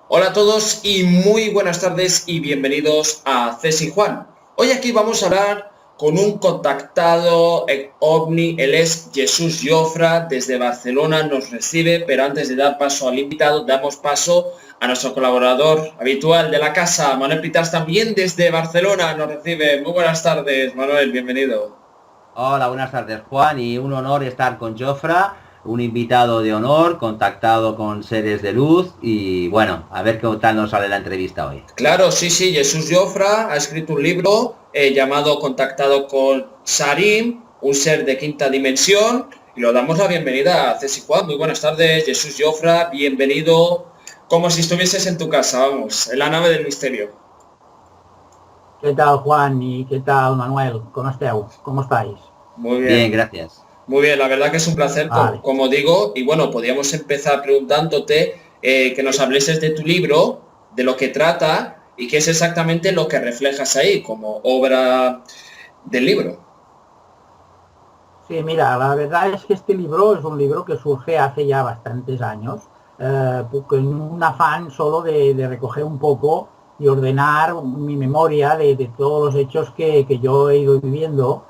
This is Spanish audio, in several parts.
Hola a todos y muy buenas tardes y bienvenidos a Ceci Juan. Hoy aquí vamos a hablar con un contactado ovni, él es Jesús Jofra, desde Barcelona nos recibe, pero antes de dar paso al invitado, damos paso a nuestro colaborador habitual de la casa, Manuel Pitas, también desde Barcelona nos recibe. Muy buenas tardes, Manuel, bienvenido. Hola, buenas tardes, Juan, y un honor estar con Jofra, un invitado de honor, contactado con seres de luz, y bueno, a ver qué tal nos sale la entrevista hoy. Claro, sí, sí, Jesús Jofra ha escrito un libro llamado Contactado con Sarim, un ser de quinta dimensión, y lo damos la bienvenida a Ceci Juan. Muy buenas tardes, Jesús Jofra, bienvenido, como si estuvieses en tu casa, vamos, en la nave del misterio. ¿Qué tal, Juan? ¿Y qué tal, Manuel? ¿Cómo esteu? ¿Cómo estáis? Muy Bien, bien, gracias. muy bien, la verdad que es un placer, Vale. como digo, y bueno, podríamos empezar preguntándote que nos hableses de tu libro, de lo que trata y qué es exactamente lo que reflejas ahí como obra del libro. Sí, mira, la verdad es que este libro es un libro que surge hace ya bastantes años, en un afán solo de recoger un poco y ordenar mi memoria de todos los hechos que yo he ido viviendo,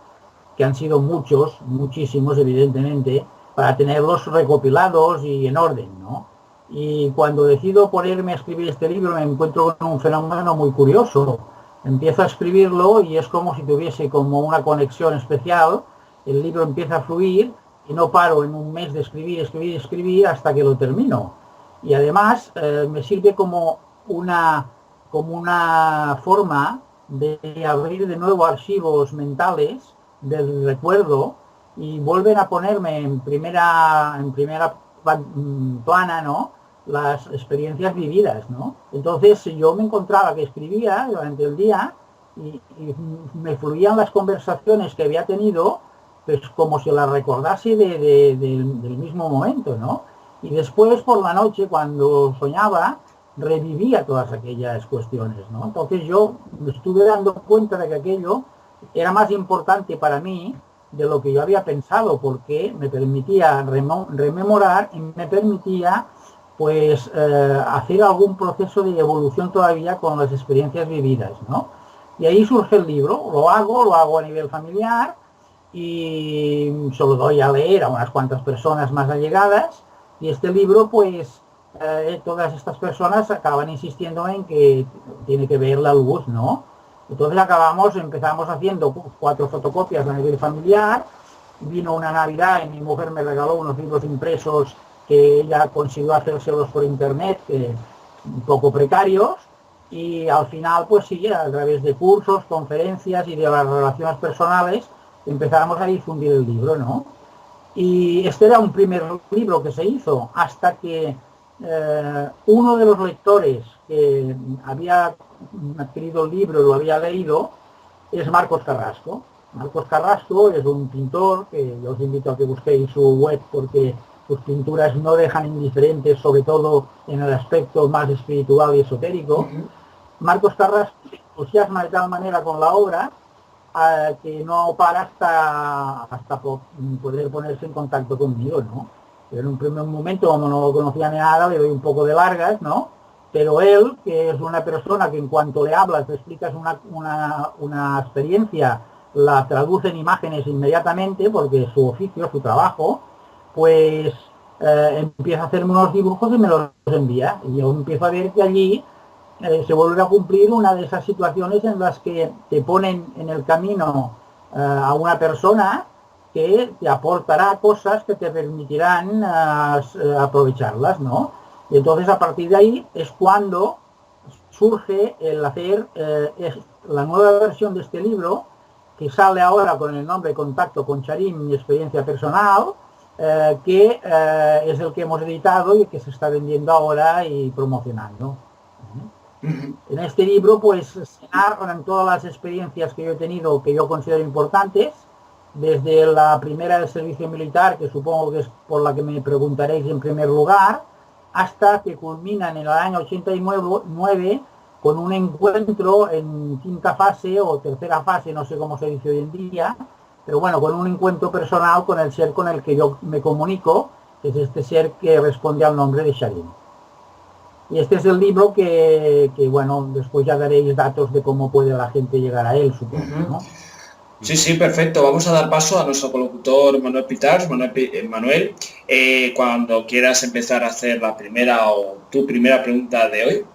que han sido muchos, muchísimos, evidentemente, para tenerlos recopilados y en orden, ¿no? Y cuando decido ponerme a escribir este libro me encuentro con un fenómeno muy curioso. Empiezo a escribirlo y es como si tuviese como una conexión especial, el libro empieza a fluir y no paro en un mes de escribir, escribir, escribir hasta que lo termino. Y además me sirve como una forma de abrir de nuevo archivos mentales del recuerdo y vuelven a ponerme en primera plana, ¿no? Las experiencias vividas, ¿no? Entonces yo me encontraba que escribía durante el día y me fluían las conversaciones que había tenido, pues como si las recordase del mismo momento, ¿no? Y después por la noche, cuando soñaba, revivía todas aquellas cuestiones, ¿no? Entonces yo me estuve dando cuenta de que aquello era más importante para mí de lo que yo había pensado, porque me permitía rememorar y me permitía pues hacer algún proceso de evolución todavía con las experiencias vividas, ¿no? Y ahí surge el libro, lo hago a nivel familiar y se lo doy a leer a unas cuantas personas más allegadas y este libro pues todas estas personas acaban insistiendo en que tiene que ver la luz, ¿no? Entonces empezamos haciendo 4 fotocopias a nivel familiar, vino una Navidad y mi mujer me regaló unos libros impresos que ella consiguió hacérselos por internet, un poco precarios, y al final pues sí, a través de cursos, conferencias y de las relaciones personales empezamos a difundir el libro, ¿no? Y este era un primer libro que se hizo hasta que uno de los lectores que había adquirido el libro y lo había leído es Marcos Carrasco. Marcos Carrasco es un pintor que yo os invito a que busquéis su web porque sus pinturas no dejan indiferentes, sobre todo en el aspecto más espiritual y esotérico. Marcos Carrasco se entusiasma de tal manera con la obra que no para hasta poder ponerse en contacto conmigo, ¿no? Pero en un primer momento, como no lo conocía ni nada, le doy un poco de largas, ¿no? Pero él, que es una persona que en cuanto le hablas, le explicas una experiencia, la traduce en imágenes inmediatamente, porque es su oficio, su trabajo, pues empieza a hacerme unos dibujos y me los envía. Y yo empiezo a ver que allí se vuelve a cumplir una de esas situaciones en las que te ponen en el camino a una persona que te aportará cosas que te permitirán aprovecharlas, ¿no? Y entonces a partir de ahí es cuando surge el hacer la nueva versión de este libro, que sale ahora con el nombre Contacto con Charim, mi experiencia personal, que es el que hemos editado y que se está vendiendo ahora y promocionando. En este libro pues se narran todas las experiencias que yo he tenido que yo considero importantes, desde la primera del servicio militar, que supongo que es por la que me preguntaréis en primer lugar, hasta que culminan en el año 89 con un encuentro en quinta fase o tercera fase, no sé cómo se dice hoy en día, pero bueno, con un encuentro personal con el ser con el que yo me comunico, que es este ser que responde al nombre de Sharim. Y este es el libro que, bueno, después ya daréis datos de cómo puede la gente llegar a él, supongo, ¿no? Sí, sí, perfecto. Vamos a dar paso a nuestro colocutor Manuel Pitars. Manuel, cuando quieras empezar a hacer la primera o tu primera pregunta de hoy.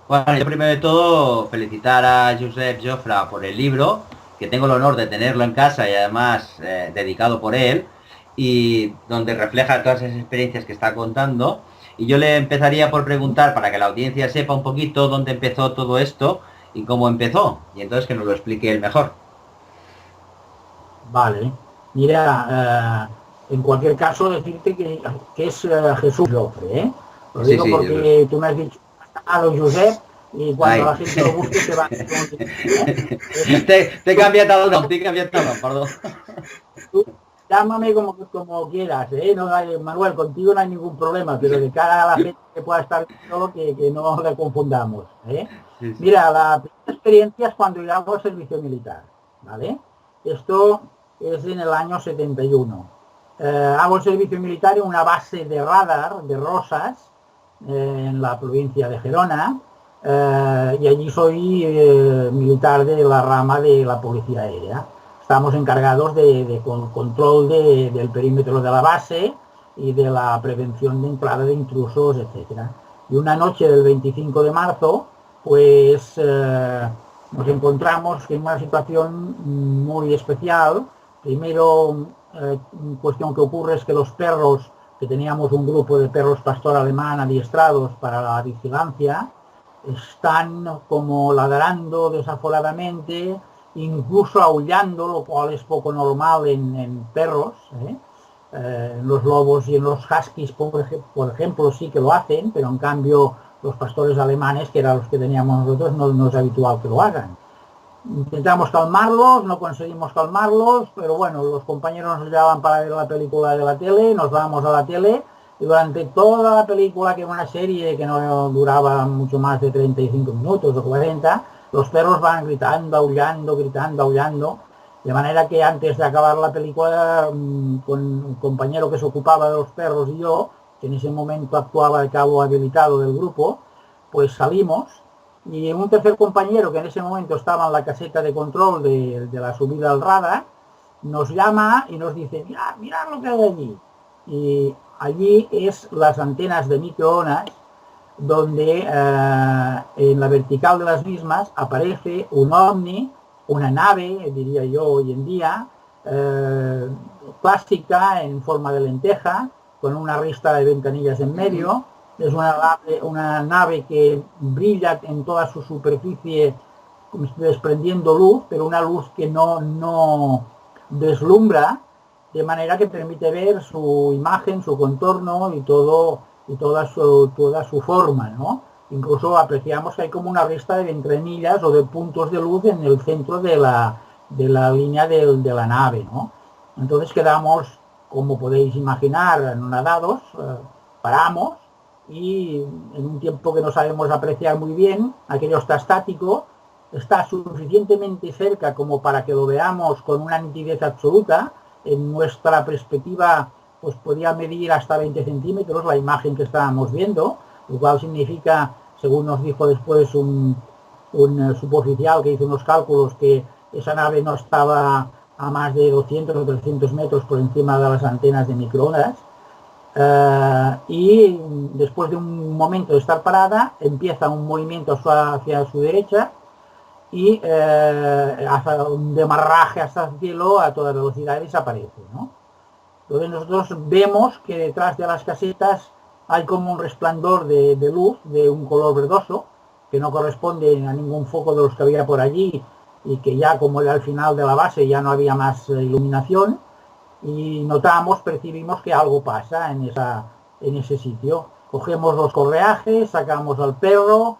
Bueno, yo primero de todo felicitar a Josep Jofra por el libro, que tengo el honor de tenerlo en casa y además dedicado por él, y donde refleja todas esas experiencias que está contando. Y yo le empezaría por preguntar, para que la audiencia sepa un poquito dónde empezó todo esto y cómo empezó, y entonces que nos lo explique él mejor. Vale. Mira, en cualquier caso decirte que es Jesús Jofre, ¿eh? Lo Sí, digo sí, porque tú me has dicho a los Josep y cuando Ay. la gente lo busque se va a... Te cambia todo, no, te cambia todo, perdón. Tú llámame como quieras, ¿eh? No hay, Manuel, contigo no hay ningún problema, pero de cara a la gente que pueda estar solo, que no la confundamos, ¿eh? Sí, sí. Mira, la primera experiencia es cuando yo hago servicio militar, ¿vale? Esto es en el año 71. Hago el servicio militar en una base de radar de Rosas, en la provincia de Gerona, y allí soy militar de la rama de la policía aérea. Estamos encargados de control del perímetro de la base y de la prevención de entrada de intrusos, etcétera. Y una noche del 25 de marzo, pues nos encontramos en una situación muy especial. Primero, cuestión que ocurre es que los perros, que teníamos un grupo de perros pastor alemán adiestrados para la vigilancia, están como ladrando desaforadamente, incluso aullando, lo cual es poco normal en perros. En los lobos y en los huskies, por ejemplo, sí que lo hacen, pero en cambio los pastores alemanes, que eran los que teníamos nosotros, no es habitual que lo hagan. Intentamos calmarlos, no conseguimos calmarlos, pero bueno, los compañeros nos llevaban para ver la película de la tele, nos vamos a la tele y durante toda la película, que era una serie que no duraba mucho más de 35 minutos o 40, los perros van gritando, aullando, de manera que antes de acabar la película, con un compañero que se ocupaba de los perros y yo, que en ese momento actuaba de cabo habilitado del grupo, pues salimos. Y un tercer compañero, que en ese momento estaba en la caseta de control de la subida al radar, nos llama y nos dice, mirad lo que hay allí. Y allí es las antenas de microondas, donde en la vertical de las mismas aparece un ovni, una nave, diría yo hoy en día, plástica en forma de lenteja, con una ristra de ventanillas en medio. Es una nave que brilla en toda su superficie desprendiendo luz, pero una luz que no deslumbra, de manera que permite ver su imagen, su contorno y toda su forma, ¿no? Incluso apreciamos que hay como una ristra de ventanillas o de puntos de luz en el centro de la línea de la nave, ¿no? Entonces quedamos, como podéis imaginar, anonadados, paramos, y en un tiempo que no sabemos apreciar muy bien, aquello está estático, está suficientemente cerca como para que lo veamos con una nitidez absoluta. En nuestra perspectiva, pues podía medir hasta 20 centímetros la imagen que estábamos viendo, lo cual significa, según nos dijo después un suboficial que hizo unos cálculos, que esa nave no estaba a más de 200 o 300 metros por encima de las antenas de microondas. Y después de un momento de estar parada, empieza un movimiento hacia su derecha y hace un demarraje hasta el cielo a toda velocidad y desaparece, ¿no? Entonces nosotros vemos que detrás de las casetas hay como un resplandor de luz de un color verdoso, que no corresponde a ningún foco de los que había por allí, y que ya, como era al final de la base, ya no había más iluminación, y percibimos que algo pasa en ese sitio. Cogemos los correajes, sacamos al perro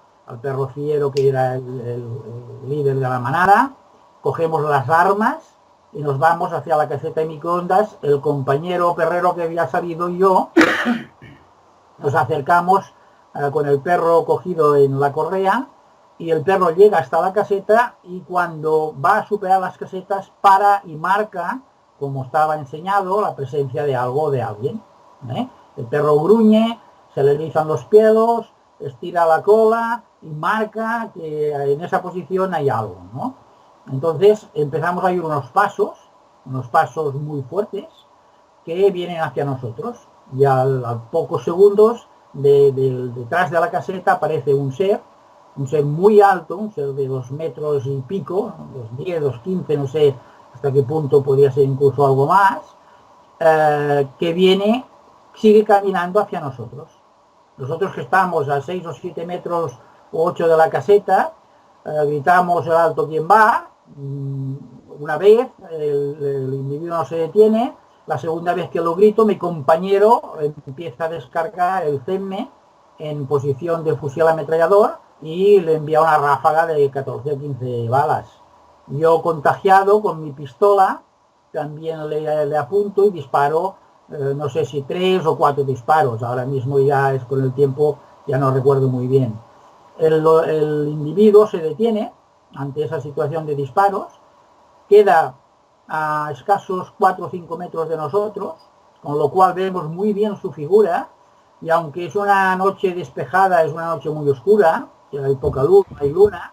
fiero, que era el líder de la manada, cogemos las armas y nos vamos hacia la caseta de microondas. El compañero perrero que había salido y yo nos acercamos con el perro cogido en la correa, y el perro llega hasta la caseta, y cuando va a superar las casetas para y marca, como estaba enseñado, la presencia de algo o de alguien. El perro gruñe, se le erizan los pelos, estira la cola y marca que en esa posición hay algo, ¿no? Entonces empezamos a ir unos pasos muy fuertes que vienen hacia nosotros, y a pocos segundos detrás de la caseta aparece un ser muy alto, un ser de 2 metros y pico, 2,10, 2,15, no sé hasta qué punto podría ser incluso algo más, que sigue caminando hacia nosotros. Nosotros que estamos a 6 o 7 metros o 8 de la caseta, gritamos el alto quién va. Una vez el individuo no se detiene, la segunda vez que lo grito, mi compañero empieza a descargar el CEMME en posición de fusil ametrallador y le envía una ráfaga de 14 o 15 balas. Yo, contagiado con mi pistola, también le apunto y disparo, no sé si 3 o 4 disparos, ahora mismo ya es con el tiempo, ya no recuerdo muy bien. El individuo se detiene ante esa situación de disparos, queda a escasos 4 o 5 metros de nosotros, con lo cual vemos muy bien su figura, y aunque es una noche despejada, es una noche muy oscura, hay poca luz, hay luna,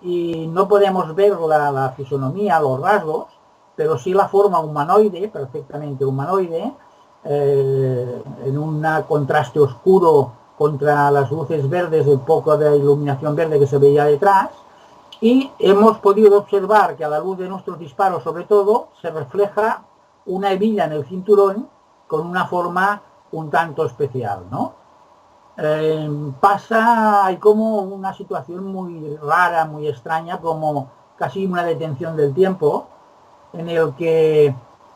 y no podemos ver la fisonomía, los rasgos, pero sí la forma humanoide, perfectamente humanoide, en un contraste oscuro contra las luces verdes, el poco de iluminación verde que se veía detrás, y hemos podido observar que a la luz de nuestros disparos, sobre todo, se refleja una hebilla en el cinturón con una forma un tanto especial, ¿no? Hay como una situación muy rara, muy extraña, como casi una detención del tiempo, en el que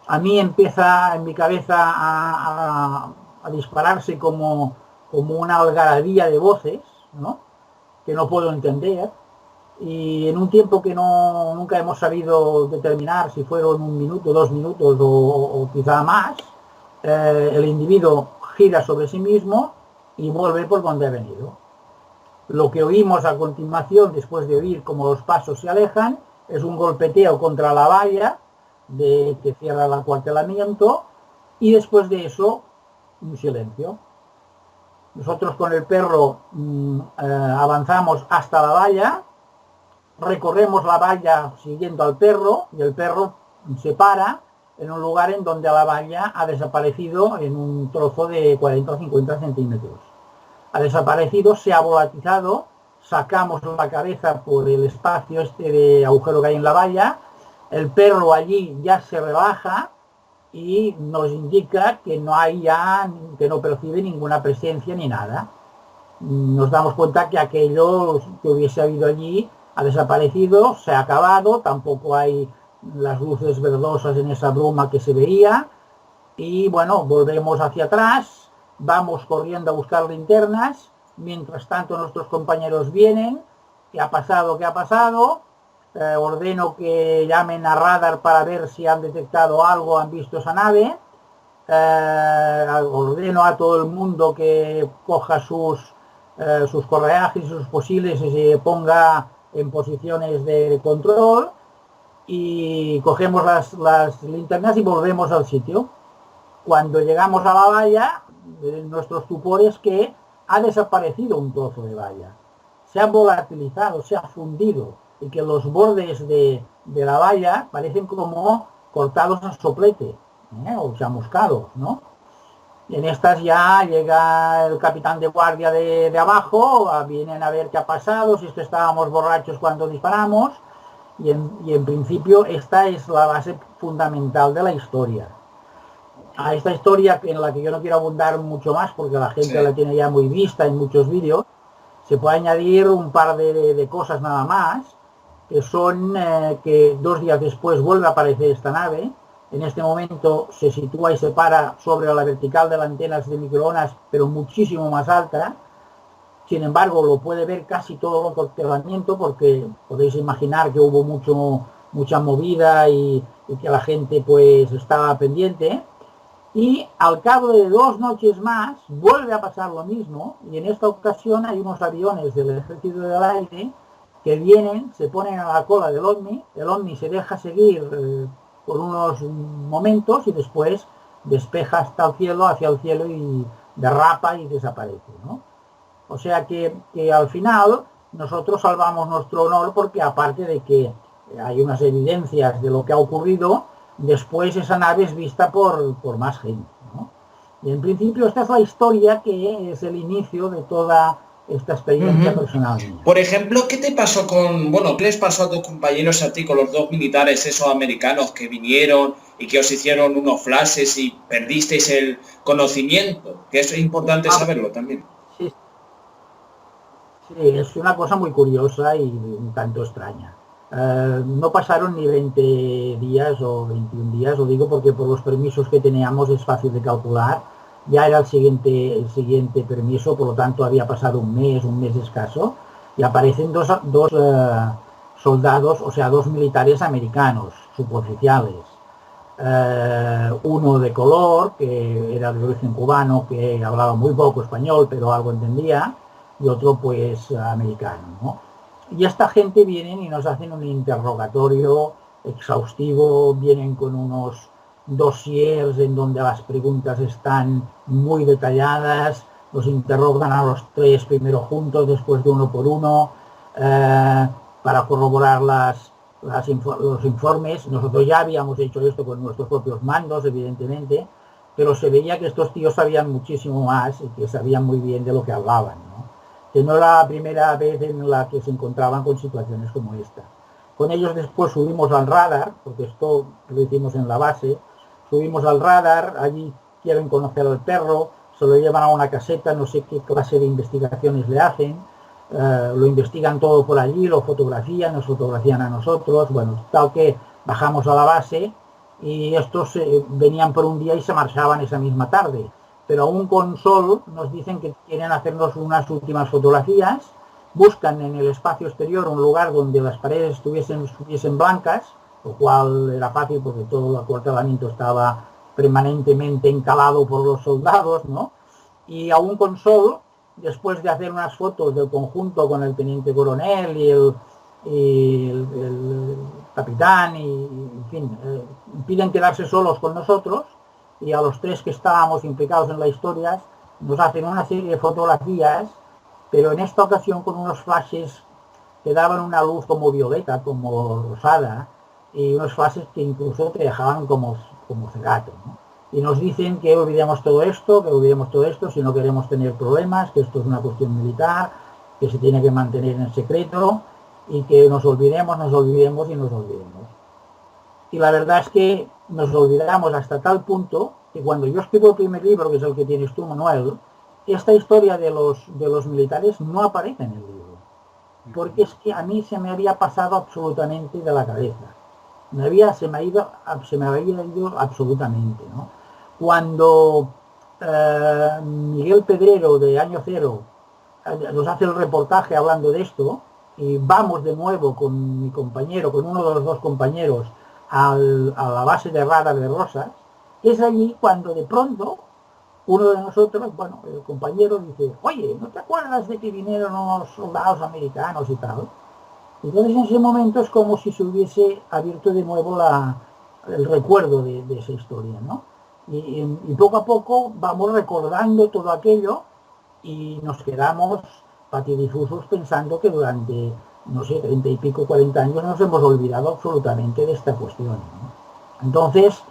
a mí empieza en mi cabeza a dispararse como una algarabía de voces, ¿no? Que no puedo entender, y en un tiempo que nunca hemos sabido determinar si fueron 1 minuto, 2 minutos o quizá más, el individuo gira sobre sí mismo y vuelve por donde ha venido. Lo que oímos a continuación, después de oír cómo los pasos se alejan, es un golpeteo contra la valla que cierra el acuartelamiento, y después de eso un silencio. Nosotros con el perro avanzamos hasta la valla, recorremos la valla siguiendo al perro, y el perro se para en un lugar en donde la valla ha desaparecido en un trozo de 40 o 50 centímetros. Ha desaparecido, se ha volatilizado, sacamos la cabeza por el espacio de agujero que hay en la valla, el perro allí ya se relaja y nos indica que que no percibe ninguna presencia ni nada. Nos damos cuenta que aquello que hubiese habido allí ha desaparecido, se ha acabado, tampoco hay las luces verdosas en esa bruma que se veía, y bueno, volvemos hacia atrás, vamos corriendo a buscar linternas, mientras tanto nuestros compañeros vienen. ¿Qué ha pasado? ¿Qué ha pasado? Ordeno que llamen a radar para ver si han detectado algo, han visto esa nave. Ordeno a todo el mundo que coja sus correajes, sus fusiles y se ponga en posiciones de control, y cogemos las linternas y volvemos al sitio. Cuando llegamos a la valla, nuestro estupor es que ha desaparecido un trozo de valla, se ha volatilizado, se ha fundido, y que los bordes de la valla parecen como cortados a soplete, o chamuscados, ¿no? Y en estas ya llega el capitán de guardia de abajo, vienen a ver qué ha pasado, si estábamos borrachos cuando disparamos, y en principio esta es la base fundamental de la historia. A esta historia, en la que yo no quiero abundar mucho más porque la gente la tiene ya muy vista en muchos vídeos, se puede añadir un par de cosas nada más, que son que 2 días después vuelve a aparecer esta nave. En este momento se sitúa y se para sobre la vertical de las antenas de microondas, pero muchísimo más alta. Sin embargo, lo puede ver casi todo el acuartelamiento, porque podéis imaginar que hubo mucha movida y que la gente pues estaba pendiente. Y al cabo de 2 noches más vuelve a pasar lo mismo, y en esta ocasión hay unos aviones del Ejército del Aire que vienen, se ponen a la cola del OVNI, el OVNI se deja seguir por unos momentos y después despeja hacia el cielo y derrapa y desaparece, ¿no? O sea que al final nosotros salvamos nuestro honor porque aparte de que hay unas evidencias de lo que ha ocurrido, después esa nave es vista por más gente, ¿no? Y en principio esta es la historia que es el inicio de toda esta experiencia personal mía. Por ejemplo, ¿qué te pasó qué les pasó a tus compañeros, a ti, con los dos militares esos americanos que vinieron y que os hicieron unos flashes y perdisteis el conocimiento? Que eso es importante saberlo también. Sí, es una cosa muy curiosa y un tanto extraña. No pasaron ni 20 días o 21 días, lo digo porque por los permisos que teníamos es fácil de calcular. Ya era el siguiente permiso, por lo tanto había pasado un mes escaso, y aparecen dos soldados, o sea, dos militares americanos, suboficiales. Uno de color, que era de origen cubano, que hablaba muy poco español, pero algo entendía, y otro pues americano, ¿no? Y esta gente vienen y nos hacen un interrogatorio exhaustivo, vienen con unos dossiers en donde las preguntas están muy detalladas, los interrogan a los tres primero juntos, después de uno por uno, para corroborar los informes. Nosotros ya habíamos hecho esto con nuestros propios mandos, evidentemente, pero se veía que estos tíos sabían muchísimo más y que sabían muy bien de lo que hablaban, ¿no? Que no era la primera vez en la que se encontraban con situaciones como esta. Con ellos después subimos al radar, porque esto lo hicimos en la base, subimos al radar, allí quieren conocer al perro, se lo llevan a una caseta, no sé qué clase de investigaciones le hacen, lo investigan todo por allí, lo fotografían, nos fotografían a nosotros, bueno, tal que bajamos a la base y estos venían por un día y se marchaban esa misma tarde. Pero aún con sol nos dicen que quieren hacernos unas últimas fotografías, buscan en el espacio exterior un lugar donde las paredes estuviesen blancas, lo cual era fácil porque todo el acuartelamiento estaba permanentemente encalado por los soldados, ¿no? Y aún con sol, después de hacer unas fotos del conjunto con el teniente coronel y el capitán, y en fin, piden quedarse solos con nosotros, y a los tres que estábamos implicados en la historia nos hacen una serie de fotografías, pero en esta ocasión con unos flashes que daban una luz como violeta, como rosada, y unos flashes que incluso te dejaban como cegato, ¿no? Y nos dicen que olvidemos todo esto, si no queremos tener problemas, que esto es una cuestión militar, que se tiene que mantener en secreto, y que nos olvidemos. Y la verdad es que nos olvidamos hasta tal punto que cuando yo escribo el primer libro, que es el que tienes tú, Manuel, esta historia de los militares no aparece en el libro. Porque es que a mí se me había pasado absolutamente de la cabeza. Se me había ido absolutamente, ¿no? Cuando Miguel Pedrero de Año Cero nos hace el reportaje hablando de esto, y vamos de nuevo con mi compañero, con uno de los dos compañeros, a la base de radar de Rosas, es allí cuando de pronto uno de nosotros, bueno, el compañero dice, oye, ¿no te acuerdas de que vinieron unos soldados americanos y tal? Entonces en ese momento es como si se hubiese abierto de nuevo el recuerdo de esa historia, ¿no? Y poco a poco vamos recordando todo aquello y nos quedamos patidifusos pensando que durante, no sé, 30 y pico, 40 años nos hemos olvidado absolutamente de esta cuestión, ¿no? Entonces,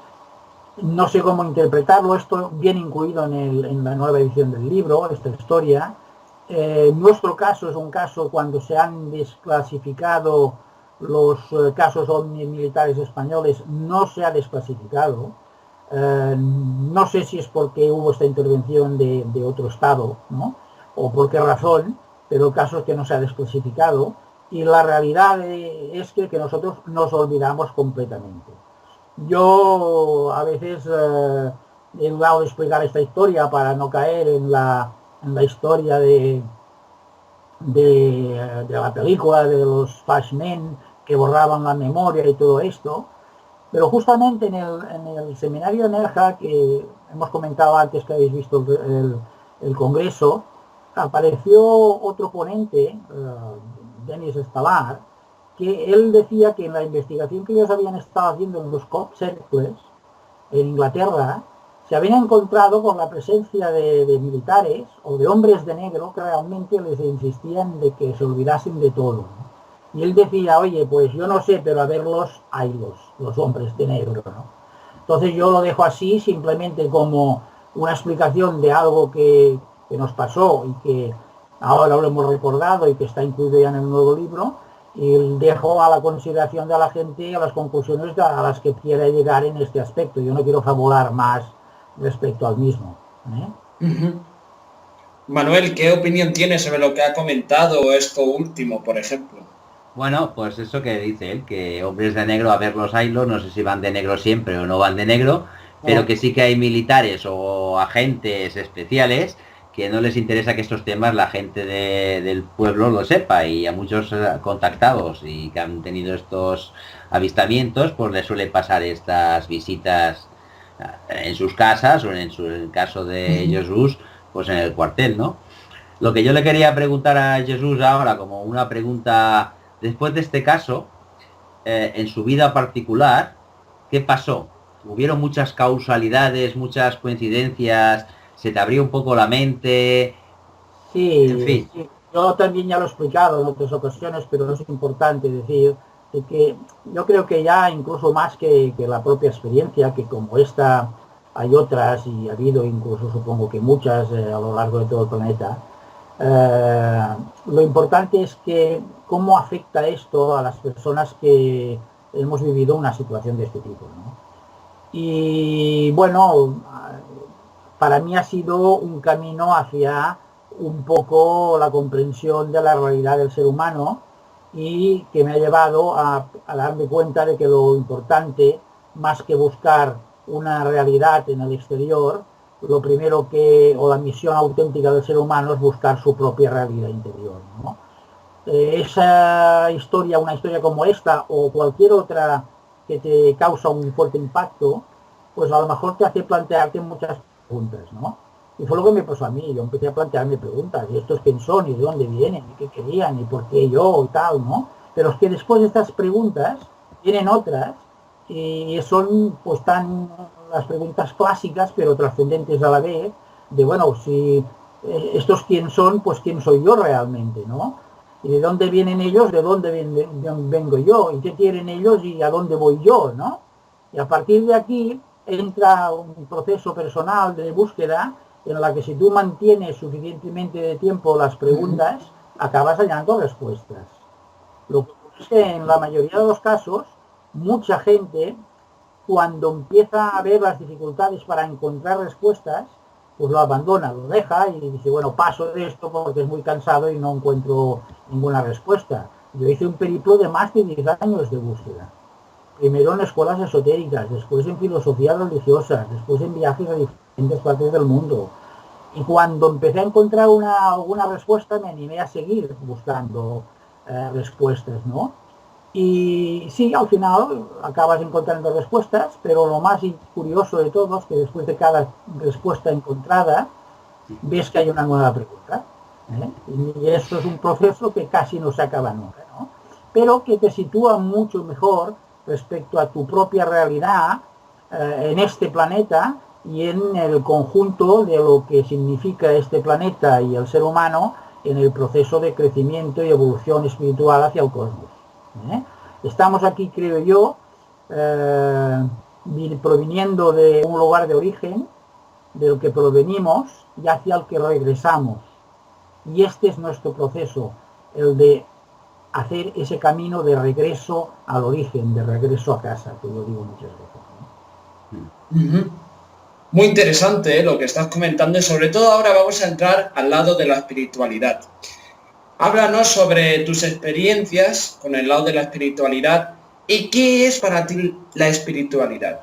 no sé cómo interpretarlo, esto viene incluido en la nueva edición del libro, esta historia. Nuestro caso es un caso cuando se han desclasificado los casos OVNI militares españoles, no se ha desclasificado. No sé si es porque hubo esta intervención de otro estado, ¿no? O por qué razón, pero el caso es que no se ha desclasificado y la realidad es que nosotros nos olvidamos completamente. Yo a veces he dudado de explicar esta historia para no caer en la historia de la película de los Flashmen que borraban la memoria y todo esto, pero justamente en el seminario de Nerja, que hemos comentado antes que habéis visto el congreso, apareció otro ponente, Denis Stalar, que él decía que en la investigación que ellos habían estado haciendo en los Cop Circles en Inglaterra, se habían encontrado con la presencia de militares o de hombres de negro que realmente les insistían de que se olvidasen de todo, ¿no? Y él decía, oye, pues yo no sé, pero a verlos hay los hombres de negro, ¿no? Entonces yo lo dejo así, simplemente como una explicación de algo que nos pasó y que ahora lo hemos recordado y que está incluido ya en el nuevo libro, y dejo a la consideración de la gente y a las conclusiones a las que quiera llegar en este aspecto. Yo no quiero fabular más respecto al mismo, ¿eh? Manuel, ¿qué opinión tienes sobre lo que ha comentado esto último, por ejemplo? Bueno, pues eso que dice él, que hombres de negro, a ver los haylos, no sé si van de negro siempre o no van de negro, pero No. que sí que hay militares o agentes especiales que no les interesa que estos temas la gente del pueblo lo sepa, y a muchos contactados y que han tenido estos avistamientos, pues les suele pasar estas visitas en sus casas o en el caso de Jesús, pues en el cuartel, ¿no? Lo que yo le quería preguntar a Jesús ahora, como una pregunta, después de este caso, en su vida particular, ¿qué pasó? ¿Hubieron muchas causalidades, muchas coincidencias? ¿Se te abrió un poco la mente? En Sí, fin. sí, yo también ya lo he explicado en otras ocasiones, pero es importante decir de que yo creo que ya incluso más que la propia experiencia, que como esta hay otras y ha habido incluso supongo que muchas a lo largo de todo el planeta, lo importante es que cómo afecta esto a las personas que hemos vivido una situación de este tipo, ¿no? Y bueno, para mí ha sido un camino hacia un poco la comprensión de la realidad del ser humano y que me ha llevado a darme cuenta de que lo importante, más que buscar una realidad en el exterior, lo primero que, o la misión auténtica del ser humano es buscar su propia realidad interior, ¿no? Esa historia, una historia como esta o cualquier otra que te causa un fuerte impacto, pues a lo mejor te hace plantearte muchas preguntas, ¿no? Y fue lo que me pasó a mí, yo empecé a plantearme preguntas, ¿y estos quién son? ¿Y de dónde vienen? ¿Y qué querían? ¿Y por qué yo? Y tal, ¿no? Pero es que después de estas preguntas vienen otras y son pues tan las preguntas clásicas pero trascendentes a la vez, de bueno, si estos quién son, pues quién soy yo realmente, ¿no? Y de dónde vienen ellos, de dónde vengo yo, y qué quieren ellos y a dónde voy yo, ¿no? Y a partir de aquí entra un proceso personal de búsqueda en la que si tú mantienes suficientemente de tiempo las preguntas, acabas hallando respuestas. Lo que es que en la mayoría de los casos, mucha gente, cuando empieza a ver las dificultades para encontrar respuestas, pues lo abandona, lo deja y dice, bueno, paso de esto porque es muy cansado y no encuentro ninguna respuesta. Yo hice un periplo de más de 10 años de búsqueda. Primero en escuelas esotéricas, después en filosofías religiosas, después en viajes a diferentes partes del mundo. Y cuando empecé a encontrar alguna respuesta, me animé a seguir buscando respuestas, ¿no? Y sí, al final acabas encontrando respuestas, pero lo más curioso de todo es que después de cada respuesta encontrada, ves que hay una nueva pregunta, ¿eh? Y esto es un proceso que casi no se acaba nunca, ¿no? Pero que te sitúa mucho mejor respecto a tu propia realidad en este planeta y en el conjunto de lo que significa este planeta y el ser humano en el proceso de crecimiento y evolución espiritual hacia el cosmos, ¿eh? Estamos aquí, creo yo, proviniendo de un lugar de origen, del que provenimos y hacia el que regresamos. Y este es nuestro proceso, el de hacer ese camino de regreso al origen, de regreso a casa, que yo digo muchas veces, ¿no? Muy interesante lo que estás comentando y sobre todo ahora vamos a entrar al lado de la espiritualidad. Háblanos sobre tus experiencias con el lado de la espiritualidad y qué es para ti la espiritualidad.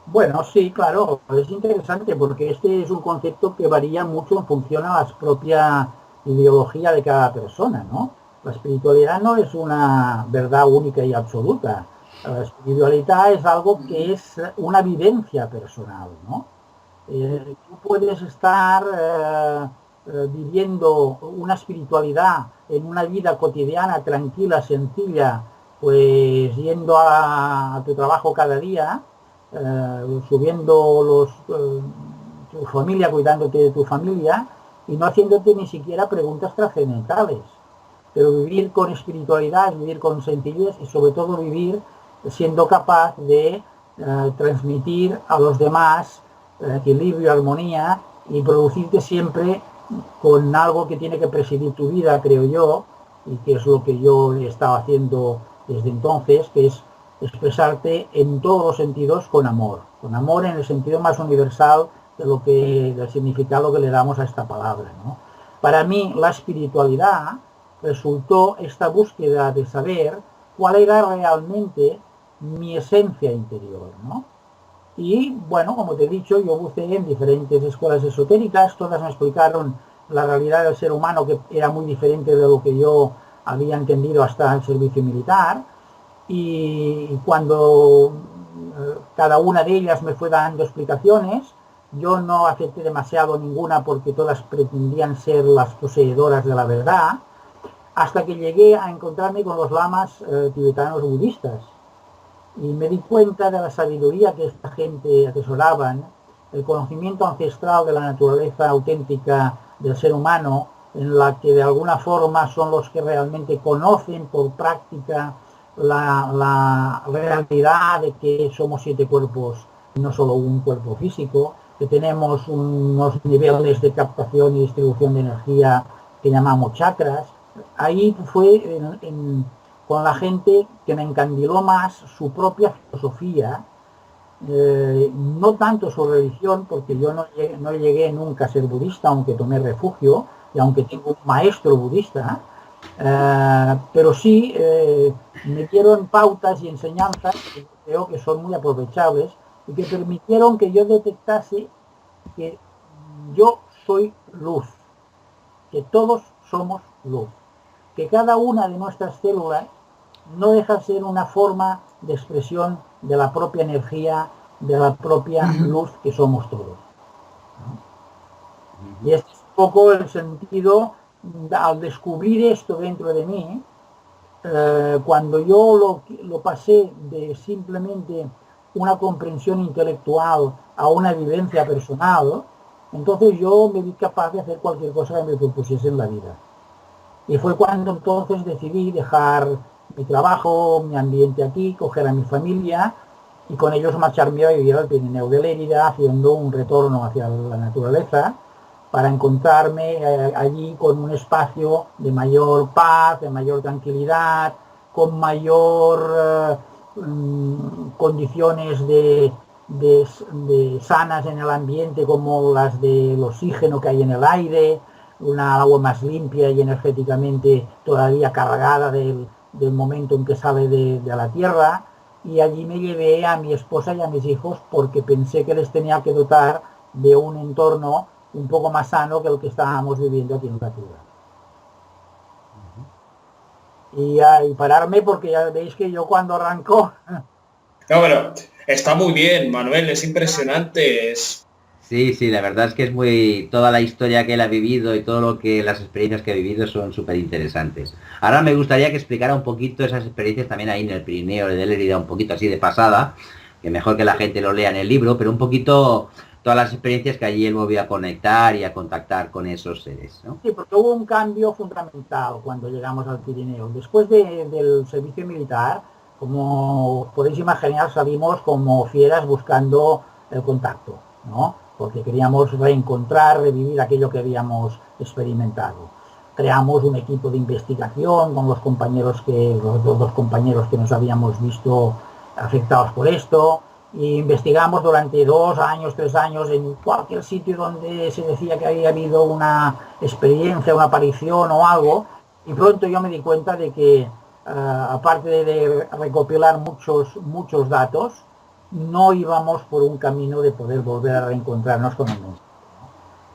Bueno, sí, claro, es interesante porque este es un concepto que varía mucho en función a la propia ideología de cada persona, ¿no? La espiritualidad no es una verdad única y absoluta. La espiritualidad es algo que es una vivencia personal, ¿no? Tú puedes estar viviendo una espiritualidad en una vida cotidiana, tranquila, sencilla, pues yendo a tu trabajo cada día, subiendo tu familia, cuidándote de tu familia y no haciéndote ni siquiera preguntas trascendentales. Pero vivir con espiritualidad, vivir con sencillez y sobre todo vivir siendo capaz de transmitir a los demás equilibrio, armonía y producirte siempre con algo que tiene que presidir tu vida, creo yo, y que es lo que yo he estado haciendo desde entonces, que es expresarte en todos los sentidos con amor en el sentido más universal del significado que le damos a esta palabra, ¿no? Para mí la espiritualidad resultó esta búsqueda de saber cuál era realmente mi esencia interior, ¿no? Y bueno, como te he dicho, yo buceé en diferentes escuelas esotéricas, todas me explicaron la realidad del ser humano que era muy diferente de lo que yo había entendido hasta el servicio militar, y cuando cada una de ellas me fue dando explicaciones, yo no acepté demasiado ninguna porque todas pretendían ser las poseedoras de la verdad, hasta que llegué a encontrarme con los lamas tibetanos budistas. Y me di cuenta de la sabiduría que esta gente atesoraban, el conocimiento ancestral de la naturaleza auténtica del ser humano, en la que de alguna forma son los que realmente conocen por práctica la realidad de que somos 7 cuerpos y no solo un cuerpo físico, que tenemos unos niveles de captación y distribución de energía que llamamos chakras. Ahí fue con la gente que me encandiló más su propia filosofía, no tanto su religión, porque yo no llegué nunca a ser budista, aunque tomé refugio y aunque tengo un maestro budista, pero sí me dieron pautas y enseñanzas que creo que son muy aprovechables y que permitieron que yo detectase que yo soy luz, que todos somos luz, que cada una de nuestras células no deja de ser una forma de expresión de la propia energía, de la propia luz que somos todos, ¿no? Y este es un poco el sentido, al descubrir esto dentro de mí, cuando yo lo pasé de simplemente una comprensión intelectual a una vivencia personal, entonces yo me vi capaz de hacer cualquier cosa que me propusiese en la vida. Y fue cuando entonces decidí dejar mi trabajo, mi ambiente aquí, coger a mi familia y con ellos marcharme a vivir al Pirineo de Lérida, haciendo un retorno hacia la naturaleza para encontrarme allí con un espacio de mayor paz, de mayor tranquilidad, con mayor condiciones de sanas en el ambiente, como las del oxígeno que hay en el aire, una agua más limpia y energéticamente todavía cargada del momento en que sale de la tierra. Y allí me llevé a mi esposa y a mis hijos porque pensé que les tenía que dotar de un entorno un poco más sano que el que estábamos viviendo aquí en la Tierra. Y pararme porque ya veis que yo cuando arrancó... No, bueno, está muy bien, Manuel, es impresionante. Sí, la verdad es que es muy... Toda la historia que él ha vivido y todo lo que las experiencias que ha vivido son súper interesantes. Ahora me gustaría que explicara un poquito esas experiencias también ahí en el Pirineo de Lérida, un poquito así de pasada, que mejor que la gente lo lea en el libro, pero un poquito todas las experiencias que allí él volvió a conectar y a contactar con esos seres, ¿no? Sí, porque hubo un cambio fundamental cuando llegamos al Pirineo. Después del servicio militar, como podéis imaginar, salimos como fieras buscando el contacto, ¿no? Porque queríamos reencontrar, revivir aquello que habíamos experimentado. Creamos un equipo de investigación con los dos compañeros que nos habíamos visto afectados por esto, y investigamos durante 2 años, 3 años en cualquier sitio donde se decía que había habido una experiencia, una aparición o algo, y pronto yo me di cuenta de que aparte de recopilar muchos datos, no íbamos por un camino de poder volver a reencontrarnos con el mundo.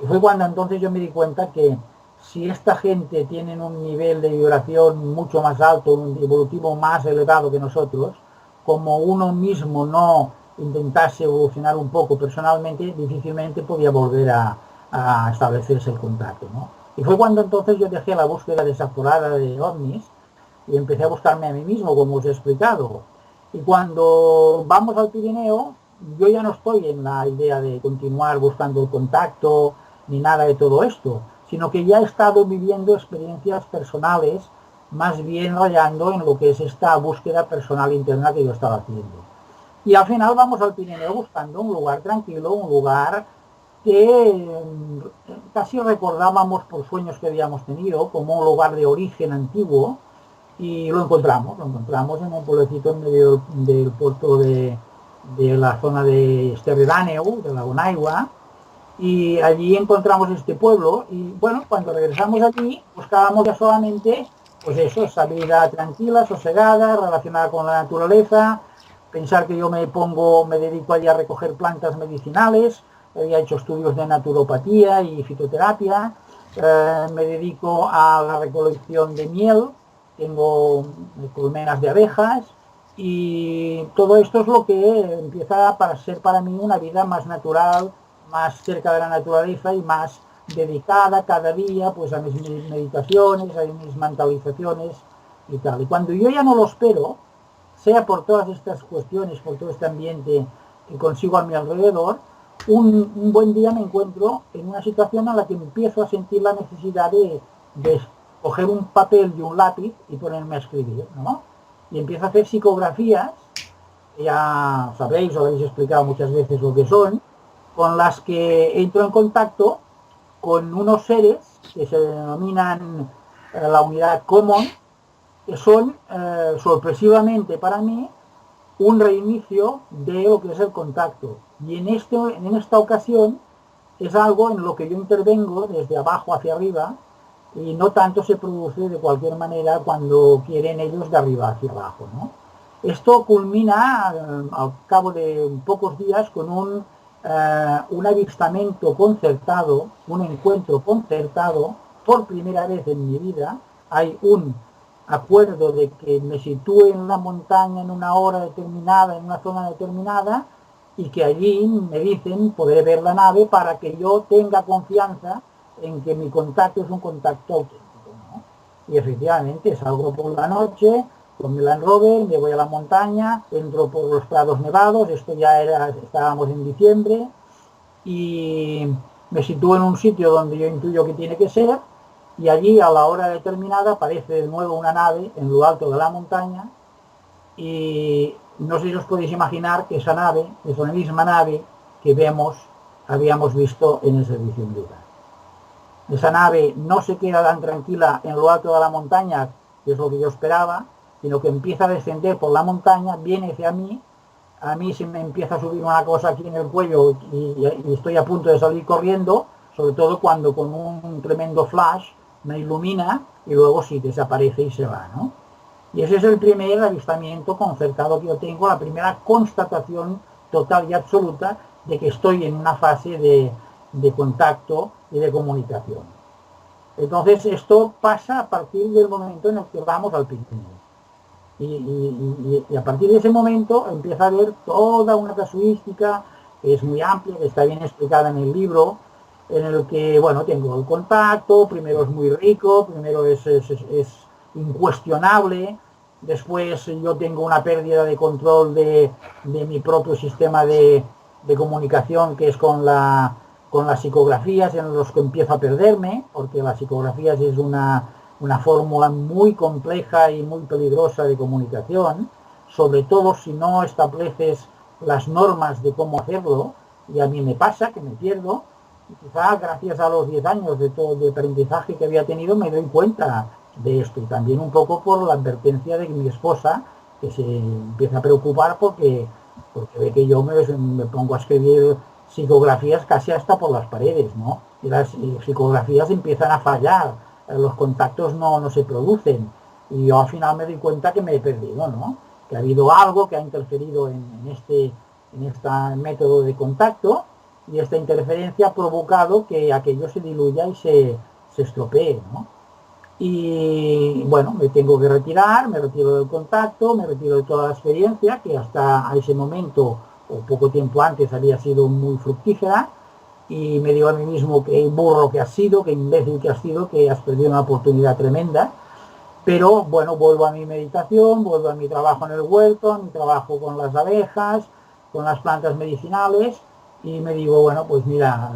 Y fue cuando entonces yo me di cuenta que si esta gente tiene un nivel de vibración mucho más alto, un evolutivo más elevado que nosotros, como uno mismo no intentase evolucionar un poco personalmente, difícilmente podía volver a establecerse el contacto, ¿no? Y fue cuando entonces yo dejé la búsqueda desaforada de ovnis y empecé a buscarme a mí mismo, como os he explicado. Y cuando vamos al Pirineo, yo ya no estoy en la idea de continuar buscando el contacto ni nada de todo esto, sino que ya he estado viviendo experiencias personales, más bien rayando en lo que es esta búsqueda personal interna que yo estaba haciendo. Y al final vamos al Pirineo buscando un lugar tranquilo, un lugar que casi recordábamos por sueños que habíamos tenido, como un lugar de origen antiguo, y lo encontramos en un pueblecito en medio del puerto de la zona de Esterri-d'Àneu, de Lagonaigua, y allí encontramos este pueblo, y bueno, cuando regresamos allí buscábamos ya solamente, pues eso, esa vida tranquila, sosegada, relacionada con la naturaleza, pensar que yo me dedico allí a recoger plantas medicinales, había hecho estudios de naturopatía y fitoterapia, me dedico a la recolección de miel, tengo colmenas de abejas, y todo esto es lo que empieza a ser para mí una vida más natural, más cerca de la naturaleza y más dedicada cada día pues a mis meditaciones, a mis mentalizaciones y tal. Y cuando yo ya no lo espero, sea por todas estas cuestiones, por todo este ambiente que consigo a mi alrededor, un buen día me encuentro en una situación en la que empiezo a sentir la necesidad de coger un papel y un lápiz y ponerme a escribir, ¿no? Y empiezo a hacer psicografías, que ya sabéis, os habéis explicado muchas veces lo que son, con las que entro en contacto con unos seres que se denominan la unidad Common, que son sorpresivamente para mí un reinicio de lo que es el contacto. Y en esta ocasión es algo en lo que yo intervengo desde abajo hacia arriba y no tanto se produce de cualquier manera cuando quieren ellos de arriba hacia abajo, ¿no? Esto culmina al cabo de pocos días con un avistamiento concertado, un encuentro concertado por primera vez en mi vida. Hay un acuerdo de que me sitúe en la montaña en una hora determinada, en una zona determinada, y que allí me dicen poder ver la nave para que yo tenga confianza en que mi contacto es un contacto auténtico, ¿no? Y efectivamente salgo por la noche con mi Land Rover, me voy a la montaña, entro por los prados nevados, estábamos en diciembre, y me sitúo en un sitio donde yo intuyo que tiene que ser, y allí a la hora determinada aparece de nuevo una nave en lo alto de la montaña, y no sé si os podéis imaginar que esa nave es la misma nave que habíamos visto en el servicio militar. Esa nave no se queda tan tranquila en lo alto de la montaña, que es lo que yo esperaba, sino que empieza a descender por la montaña, viene hacia mí, a mí se me empieza a subir una cosa aquí en el cuello y estoy a punto de salir corriendo, sobre todo cuando con un tremendo flash me ilumina y luego sí desaparece y se va, ¿no? Y ese es el primer avistamiento concertado que yo tengo, la primera constatación total y absoluta de que estoy en una fase de contacto y de comunicación. Entonces esto pasa a partir del momento en el que vamos al Pirineo. Y a partir de ese momento empieza a haber toda una casuística que es muy amplia, que está bien explicada en el libro, en el que, bueno, tengo el contacto, primero es muy rico, primero es incuestionable, después yo tengo una pérdida de control de mi propio sistema de comunicación, que es con las psicografías, en los que empiezo a perderme, porque las psicografías es una fórmula muy compleja y muy peligrosa de comunicación, sobre todo si no estableces las normas de cómo hacerlo, y a mí me pasa que me pierdo, y quizás gracias a los 10 años de aprendizaje que había tenido me doy cuenta de esto, y también un poco por la advertencia de mi esposa, que se empieza a preocupar porque ve que yo me pongo a escribir psicografías casi hasta por las paredes, ¿no? Y las psicografías empiezan a fallar, los contactos no se producen, y yo al final me doy cuenta que me he perdido, ¿no? Que ha habido algo que ha interferido en este método de contacto, y esta interferencia ha provocado que aquello se diluya y se estropee, ¿no? Y bueno, me tengo que retirar, me retiro del contacto, me retiro de toda la experiencia, que hasta ese momento o poco tiempo antes había sido muy fructífera, y me digo a mí mismo que burro que has sido, que imbécil que has sido, que has perdido una oportunidad tremenda. Pero bueno, vuelvo a mi meditación, vuelvo a mi trabajo en el huerto, a mi trabajo con las abejas, con las plantas medicinales y me digo, bueno, pues mira,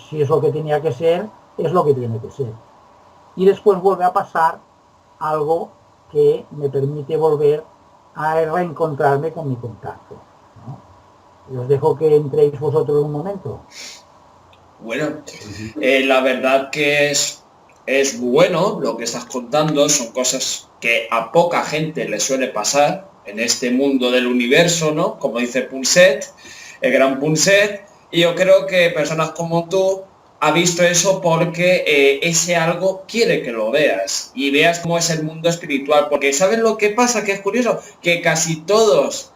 si es lo que tenía que ser, es lo que tiene que ser. Y después vuelve a pasar algo que me permite volver a reencontrarme con mi contacto, ¿no? Y os dejo que entréis vosotros un momento. Bueno, la verdad que es bueno lo que estás contando, son cosas que a poca gente le suele pasar en este mundo del universo, ¿no? Como dice Punset, el gran Punset, y yo creo que personas como tú ha visto eso porque ese algo quiere que lo veas y veas cómo es el mundo espiritual, porque ¿sabes lo que pasa? Que es curioso, que casi todos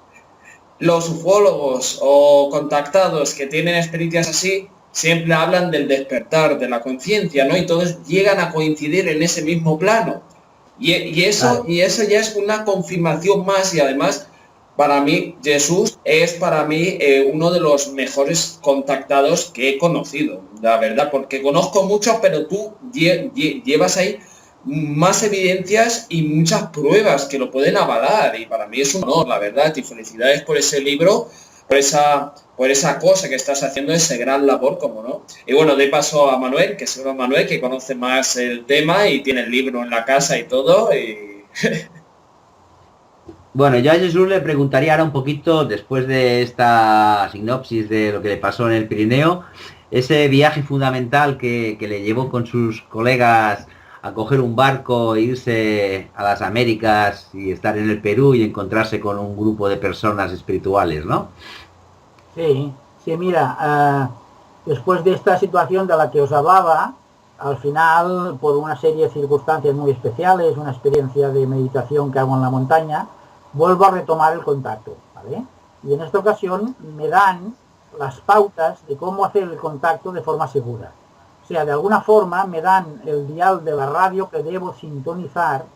los ufólogos o contactados que tienen experiencias así siempre hablan del despertar, de la conciencia, ¿no? Y todos llegan a coincidir en ese mismo plano. Y eso ya es una confirmación más, y además para mí Jesús es para mí uno de los mejores contactados que he conocido, la verdad, porque conozco muchos, pero tú llevas ahí más evidencias y muchas pruebas que lo pueden avalar, y para mí es un honor, la verdad, y felicidades por ese libro, por esa cosa que estás haciendo, ese gran labor, como no. Y bueno, de paso a Manuel, que seguro Manuel, que conoce más el tema y tiene el libro en la casa y todo, y... Bueno, yo a Jesús le preguntaría ahora un poquito, después de esta sinopsis de lo que le pasó en el Pirineo, ese viaje fundamental que le llevó con sus colegas a coger un barco, e irse a las Américas y estar en el Perú y encontrarse con un grupo de personas espirituales, ¿no? Sí, sí, mira, después de esta situación de la que os hablaba, al final, por una serie de circunstancias muy especiales, una experiencia de meditación que hago en la montaña, vuelvo a retomar el contacto, ¿vale? Y en esta ocasión me dan las pautas de cómo hacer el contacto de forma segura. O sea, de alguna forma me dan el dial de la radio que debo sintonizar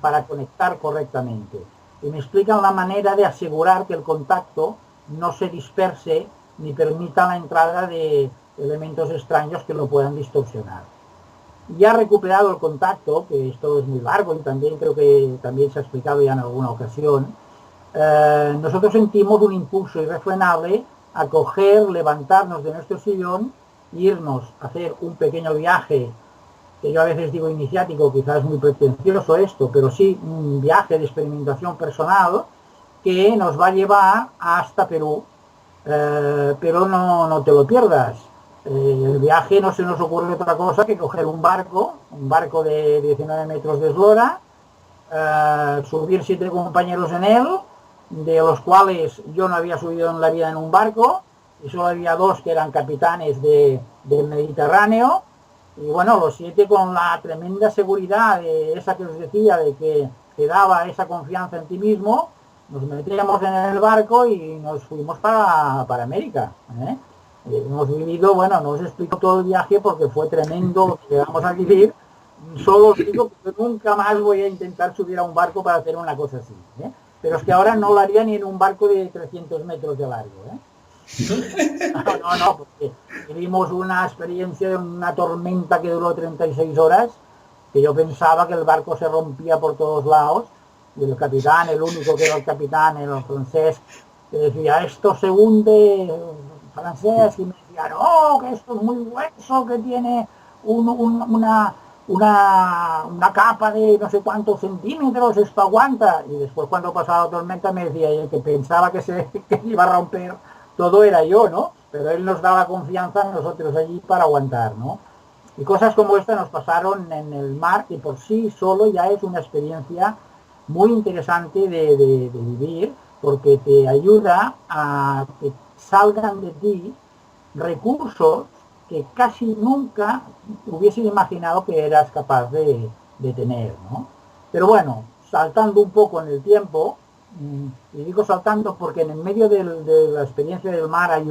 para conectar correctamente. Y me explican la manera de asegurar que el contacto no se disperse ni permita la entrada de elementos extraños que lo puedan distorsionar. Ya recuperado el contacto, que esto es muy largo y también creo que también se ha explicado ya en alguna ocasión, nosotros sentimos un impulso irrefrenable a coger, levantarnos de nuestro sillón, irnos a hacer un pequeño viaje, que yo a veces digo iniciático, quizás es muy pretencioso esto, pero sí un viaje de experimentación personal que nos va a llevar hasta Perú, pero no te lo pierdas. El viaje no se nos ocurre otra cosa que coger un barco de 19 metros de eslora, subir 7 compañeros en él, de los cuales yo no había subido en la vida en un barco, y solo había 2 que eran capitanes del Mediterráneo, y bueno, los 7 con la tremenda seguridad de esa que os decía, de que te daba esa confianza en ti mismo, nos metíamos en el barco y nos fuimos para América, ¿eh? Hemos vivido, bueno, no os explico todo el viaje porque fue tremendo lo que llegamos a vivir. Solo os digo que nunca más voy a intentar subir a un barco para hacer una cosa así, ¿eh? Pero es que ahora no lo haría ni en un barco de 300 metros de largo, ¿eh? No, porque vivimos una experiencia de una tormenta que duró 36 horas, que yo pensaba que el barco se rompía por todos lados, y el capitán, el único que era el capitán, el francés, que decía, esto se hunde, francés, y me decía, no, que esto es muy grueso, que tiene una capa de no sé cuántos centímetros, esto aguanta. Y después cuando pasaba la tormenta me decía, y el que pensaba que se iba a romper todo era yo, ¿no? Pero él nos daba confianza a nosotros allí para aguantar, ¿no? Y cosas como esta nos pasaron en el mar, que por sí solo ya es una experiencia muy interesante de vivir, porque te ayuda a que salgan de ti recursos que casi nunca hubieses imaginado que eras capaz de tener, ¿no? Pero bueno, saltando un poco en el tiempo, y digo saltando porque en el medio de la experiencia del mar hay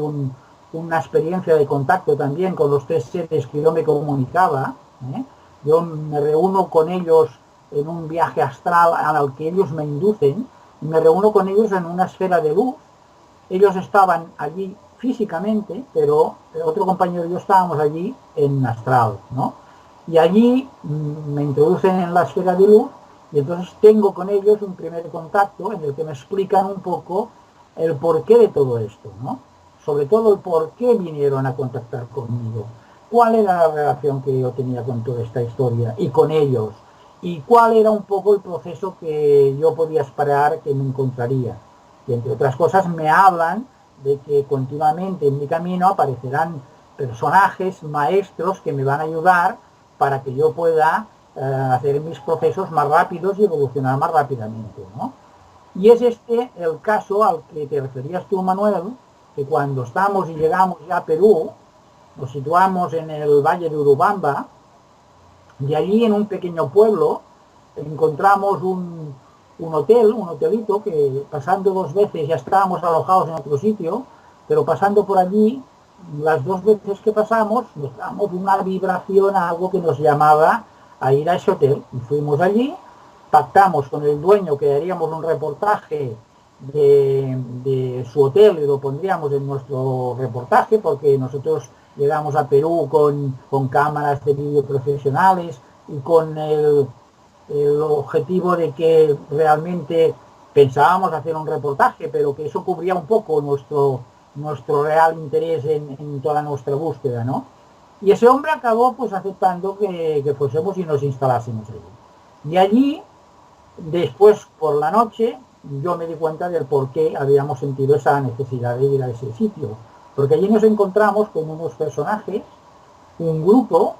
una experiencia de contacto también con los 3 seres que yo me comunicaba, ¿eh? Yo me reúno con ellos en un viaje astral al que ellos me inducen, y me reúno con ellos en una esfera de luz. Ellos estaban allí físicamente, pero otro compañero y yo estábamos allí en astral, ¿no? Y allí me introducen en la esfera de luz, y entonces tengo con ellos un primer contacto en el que me explican un poco el porqué de todo esto, ¿no? Sobre todo el por qué vinieron a contactar conmigo, cuál era la relación que yo tenía con toda esta historia y con ellos, y cuál era un poco el proceso que yo podía esperar que me encontraría. Y entre otras cosas me hablan de que continuamente en mi camino aparecerán personajes, maestros que me van a ayudar para que yo pueda hacer mis procesos más rápidos y evolucionar más rápidamente, ¿no? Y es este el caso al que te referías tú, Manuel, que cuando estamos y llegamos ya a Perú, nos situamos en el Valle de Urubamba, y allí en un pequeño pueblo encontramos un hotelito, que pasando 2 veces ya estábamos alojados en otro sitio, pero pasando por allí, las 2 veces que pasamos, nos damos una vibración a algo que nos llamaba a ir a ese hotel. Y fuimos allí, pactamos con el dueño que haríamos un reportaje de su hotel y lo pondríamos en nuestro reportaje, porque nosotros llegamos a Perú con cámaras de vídeo profesionales y con el objetivo de que realmente pensábamos hacer un reportaje, pero que eso cubría un poco nuestro real interés en toda nuestra búsqueda, ¿no? Y ese hombre acabó pues aceptando que fuésemos y nos instalásemos allí. Y allí, después por la noche, yo me di cuenta del por qué habíamos sentido esa necesidad de ir a ese sitio. Porque allí nos encontramos con unos personajes, un grupo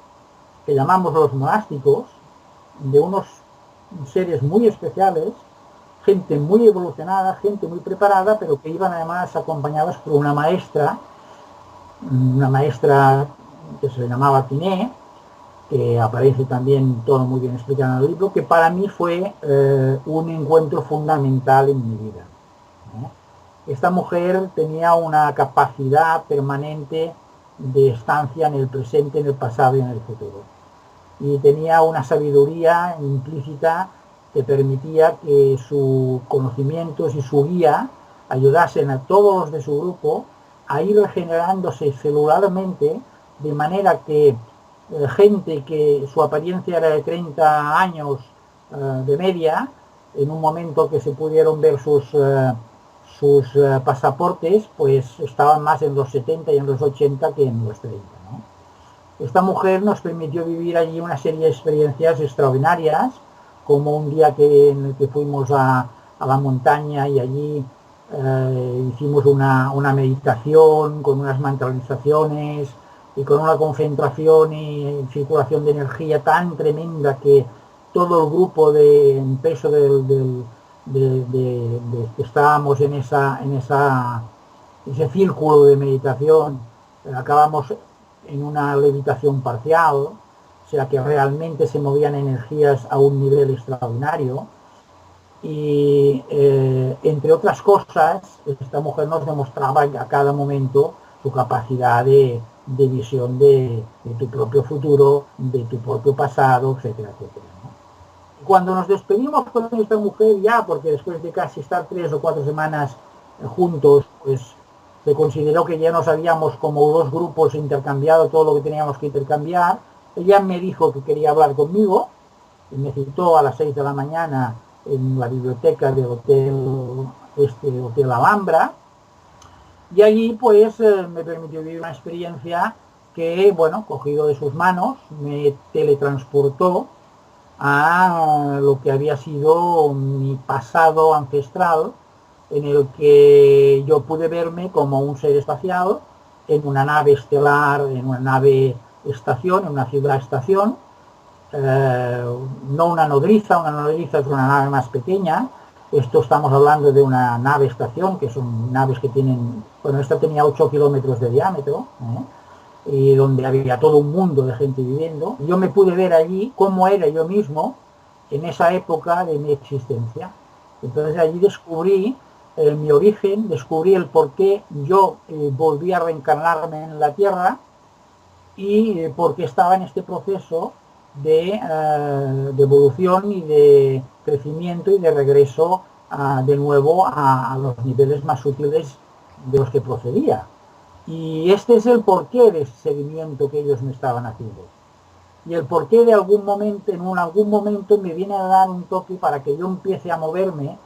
que llamamos los monásticos, de unos seres muy especiales, gente muy evolucionada, gente muy preparada, pero que iban además acompañados por una maestra que se llamaba Tiné, que aparece también todo muy bien explicado en el libro, que para mí fue un encuentro fundamental en mi vida, ¿no? Esta mujer tenía una capacidad permanente de estancia en el presente, en el pasado y en el futuro. Y tenía una sabiduría implícita que permitía que sus conocimientos y su guía ayudasen a todos los de su grupo a ir regenerándose celularmente, de manera que gente que su apariencia era de 30 años de media, en un momento que se pudieron ver sus pasaportes, pues estaban más en los 70 y en los 80 que en los 30, ¿no? Esta mujer nos permitió vivir allí una serie de experiencias extraordinarias, como un día en el que fuimos a la montaña y allí hicimos una meditación con unas mantralizaciones y con una concentración y circulación de energía tan tremenda que todo el grupo de peso que estábamos en ese círculo de meditación, acabamos en una levitación parcial, o sea que realmente se movían energías a un nivel extraordinario. Y entre otras cosas, esta mujer nos demostraba a cada momento su capacidad de visión de tu propio futuro, de tu propio pasado, etcétera, etcétera, ¿no? Cuando nos despedimos con esta mujer ya, porque después de casi estar 3 o 4 semanas juntos, pues se consideró que ya nos habíamos como 2 grupos intercambiado todo lo que teníamos que intercambiar. Ella me dijo que quería hablar conmigo y me citó a las 6 de la mañana en la biblioteca del Hotel Alhambra, y allí pues me permitió vivir una experiencia que, bueno, cogido de sus manos, me teletransportó a lo que había sido mi pasado ancestral, en el que yo pude verme como un ser espacial en una nave estelar, en una nave estación, en una ciudad estación, no una nodriza es una nave más pequeña. Esto estamos hablando de una nave estación, que son naves que tienen, bueno, esta tenía 8 kilómetros de diámetro, y donde había todo un mundo de gente viviendo. Yo me pude ver allí cómo era yo mismo en esa época de mi existencia. Entonces allí descubrí mi origen, descubrí el por qué yo volví a reencarnarme en la Tierra y por qué estaba en este proceso de evolución y de crecimiento y de regreso de nuevo a los niveles más sutiles de los que procedía. Y este es el porqué de ese seguimiento que ellos me estaban haciendo. Y el porqué de en algún momento me viene a dar un toque para que yo empiece a moverme,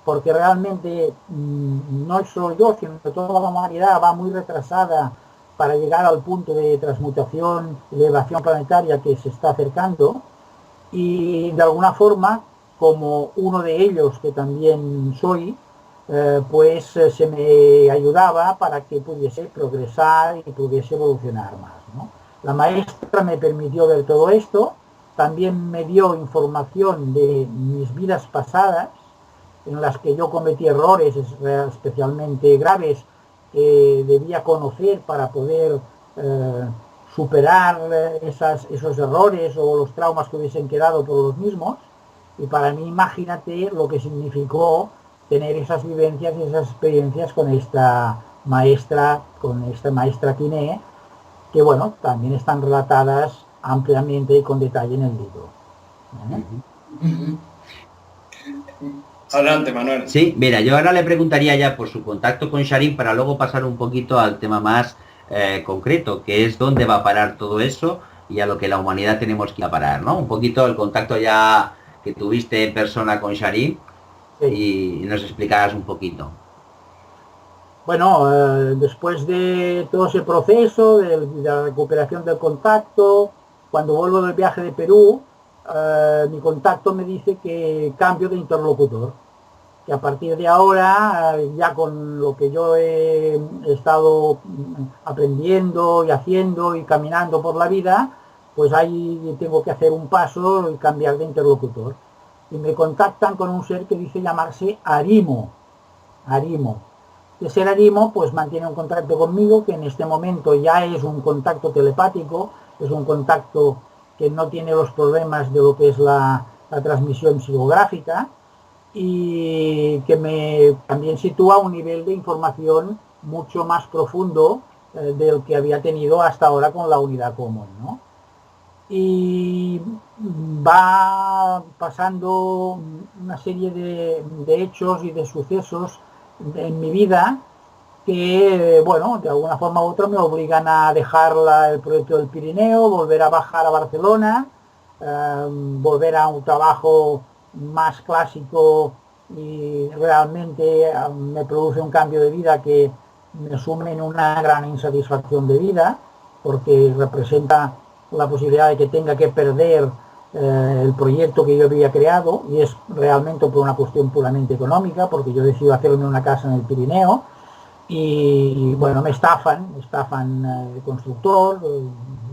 porque realmente no solo yo, sino que toda la humanidad va muy retrasada para llegar al punto de transmutación y elevación planetaria que se está acercando, y de alguna forma, como uno de ellos que también soy, se me ayudaba para que pudiese progresar y pudiese evolucionar más, ¿no? La maestra me permitió ver todo esto, también me dio información de mis vidas pasadas, en las que yo cometí errores especialmente graves que debía conocer para poder superar esos errores o los traumas que hubiesen quedado por los mismos. Y para mí, imagínate lo que significó tener esas vivencias y esas experiencias con esta maestra Quiné, que bueno, también están relatadas ampliamente y con detalle en el libro. Adelante, Manuel. Sí, mira, yo ahora le preguntaría ya por su contacto con Sharim para luego pasar un poquito al tema más concreto, que es dónde va a parar todo eso y a lo que la humanidad tenemos que ir a parar, ¿no? Un poquito el contacto ya que tuviste en persona con Sharim, sí, y nos explicarás un poquito. Bueno, después de todo ese proceso de la recuperación del contacto, cuando vuelvo del viaje de Perú, mi contacto me dice que cambio de interlocutor, que a partir de ahora, ya con lo que yo he estado aprendiendo y haciendo y caminando por la vida, pues ahí tengo que hacer un paso y cambiar de interlocutor. Y me contactan con un ser que dice llamarse Arimo. Ese Arimo pues mantiene un contacto conmigo, que en este momento ya es un contacto telepático, es un contacto que no tiene los problemas de lo que es la transmisión psicográfica, y que también sitúa un nivel de información mucho más profundo del que había tenido hasta ahora con la unidad común, ¿no? Y va pasando una serie de hechos y de sucesos en mi vida que, bueno, de alguna forma u otra me obligan a dejar el proyecto del Pirineo, volver a bajar a Barcelona, volver a un trabajo más clásico, y realmente me produce un cambio de vida que me sume en una gran insatisfacción de vida, porque representa la posibilidad de que tenga que perder el proyecto que yo había creado, y es realmente por una cuestión puramente económica, porque yo decido hacerme una casa en el Pirineo y bueno, me estafan el constructor,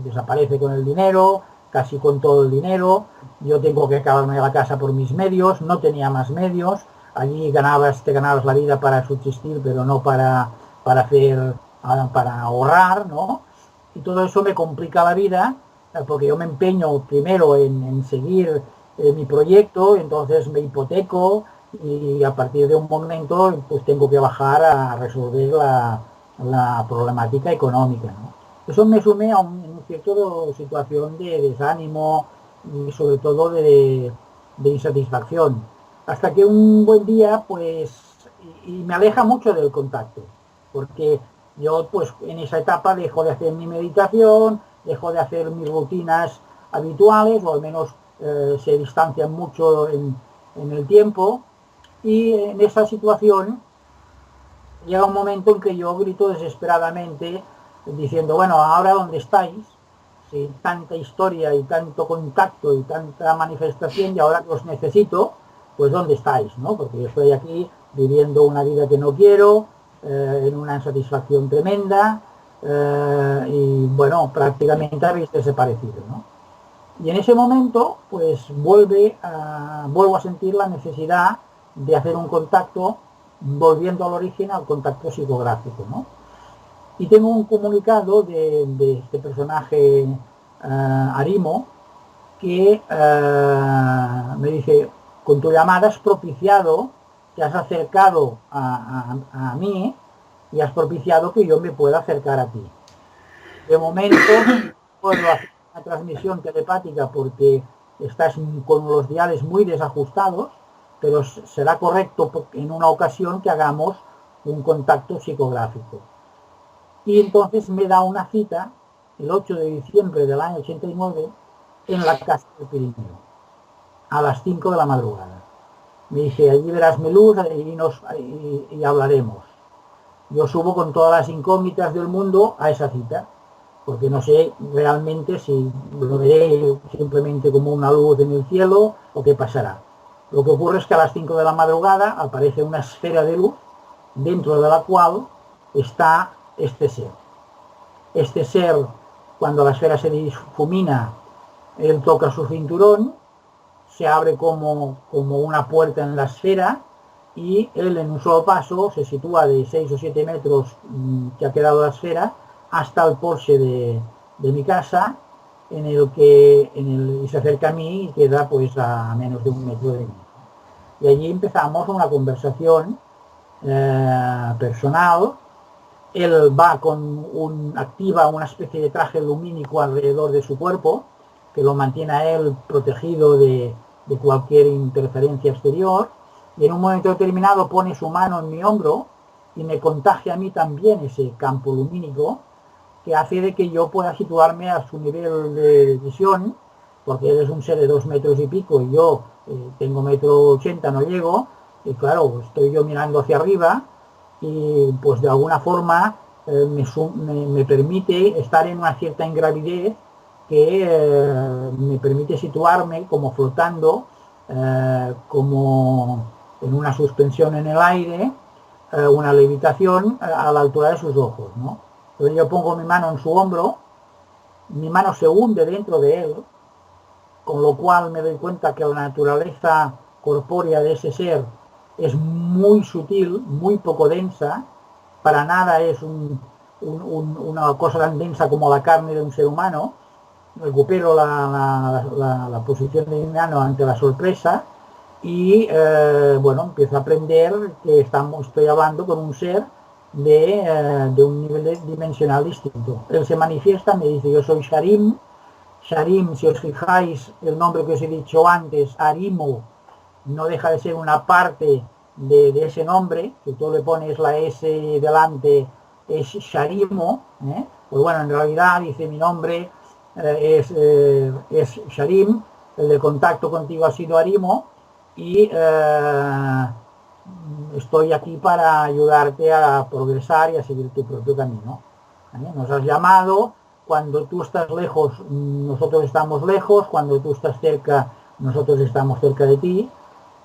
desaparece con el dinero, casi con todo el dinero. Yo tengo que acabarme la casa por mis medios, no tenía más medios. Allí te ganabas la vida para subsistir, pero no para ahorrar, ¿no? Y todo eso me complica la vida, porque yo me empeño primero en seguir mi proyecto, entonces me hipoteco, y a partir de un momento pues tengo que bajar a resolver la problemática económica, ¿no? Eso me sume a una cierta situación de desánimo y sobre todo de insatisfacción. Hasta que un buen día, pues, y me aleja mucho del contacto, porque yo pues en esa etapa dejo de hacer mi meditación, dejo de hacer mis rutinas habituales, o al menos se distancian mucho en el tiempo, y en esa situación llega un momento en que yo grito desesperadamente diciendo, bueno, ¿ahora dónde estáis? Si tanta historia y tanto contacto y tanta manifestación, y ahora que os necesito, pues ¿dónde estáis? ¿No? Porque yo estoy aquí viviendo una vida que no quiero, en una insatisfacción tremenda, y bueno, prácticamente habéis desaparecido, ¿no? Y en ese momento, pues vuelvo a sentir la necesidad de hacer un contacto, volviendo al origen, al contacto psicográfico, ¿no? Y tengo un comunicado de este personaje, Arimo, que me dice, con tu llamada has propiciado, te has acercado a mí, y has propiciado que yo me pueda acercar a ti. De momento puedo hacer una transmisión telepática porque estás con los diales muy desajustados, pero será correcto en una ocasión que hagamos un contacto psicográfico. Y entonces me da una cita el 8 de diciembre del año 89 en la Casa del Pirineo, a las 5 de la madrugada. Me dice, allí verás mi luz y hablaremos. Yo subo con todas las incógnitas del mundo a esa cita, porque no sé realmente si lo veré simplemente como una luz en el cielo o qué pasará. Lo que ocurre es que a las 5 de la madrugada aparece una esfera de luz dentro de la cual está este ser. Este ser, cuando la esfera se difumina, él toca su cinturón, se abre como una puerta en la esfera y él en un solo paso se sitúa de 6 o 7 metros que ha quedado la esfera hasta el porche de mi casa, y se acerca a mí y queda pues a menos de 1 metro de mí. Y allí empezamos una conversación personal. Él va activa una especie de traje lumínico alrededor de su cuerpo, que lo mantiene a él protegido de cualquier interferencia exterior, y en un momento determinado pone su mano en mi hombro y me contagia a mí también ese campo lumínico, que hace de que yo pueda situarme a su nivel de visión, porque él es un ser de 2 metros y pico y yo tengo 1,80 m, no llego, y claro, estoy yo mirando hacia arriba y pues de alguna forma me permite estar en una cierta ingravidez que me permite situarme como flotando, como en una suspensión en el aire, una levitación a la altura de sus ojos, ¿no? Entonces yo pongo mi mano en su hombro, mi mano se hunde dentro de él, con lo cual me doy cuenta que la naturaleza corpórea de ese ser es muy sutil, muy poco densa, para nada es una cosa tan densa como la carne de un ser humano. Recupero la posición de mi mano ante la sorpresa y bueno, empiezo a aprender que estoy hablando con un ser de un nivel dimensional distinto. Él se manifiesta, me dice, yo soy Sharim. Sharim, si os fijáis, el nombre que os he dicho antes, Arimo, no deja de ser una parte de ese nombre, que tú le pones la S delante, es Sharimo, pues bueno, en realidad dice mi nombre es Sharim, el de contacto contigo ha sido Arimo, y estoy aquí para ayudarte a progresar y a seguir tu propio camino. Nos has llamado, cuando tú estás lejos, nosotros estamos lejos, cuando tú estás cerca, nosotros estamos cerca de ti.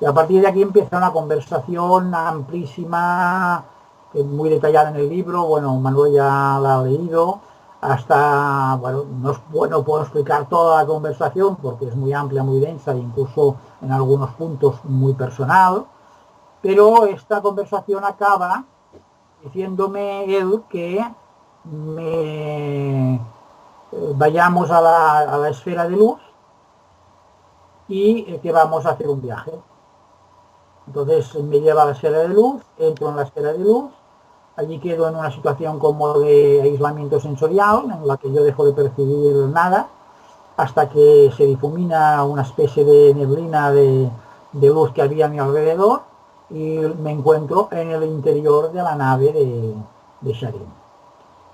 Y a partir de aquí empieza una conversación amplísima, muy detallada en el libro. Bueno, Manuel ya la ha leído. Hasta, bueno, no puedo explicar toda la conversación porque es muy amplia, muy densa e incluso en algunos puntos muy personal. Pero esta conversación acaba diciéndome él que vayamos a la esfera de luz y que vamos a hacer un viaje. Entonces me lleva a la esfera de luz, entro en la esfera de luz, allí quedo en una situación como de aislamiento sensorial, en la que yo dejo de percibir nada, hasta que se difumina una especie de neblina de luz que había a mi alrededor, y me encuentro en el interior de la nave de Sharim.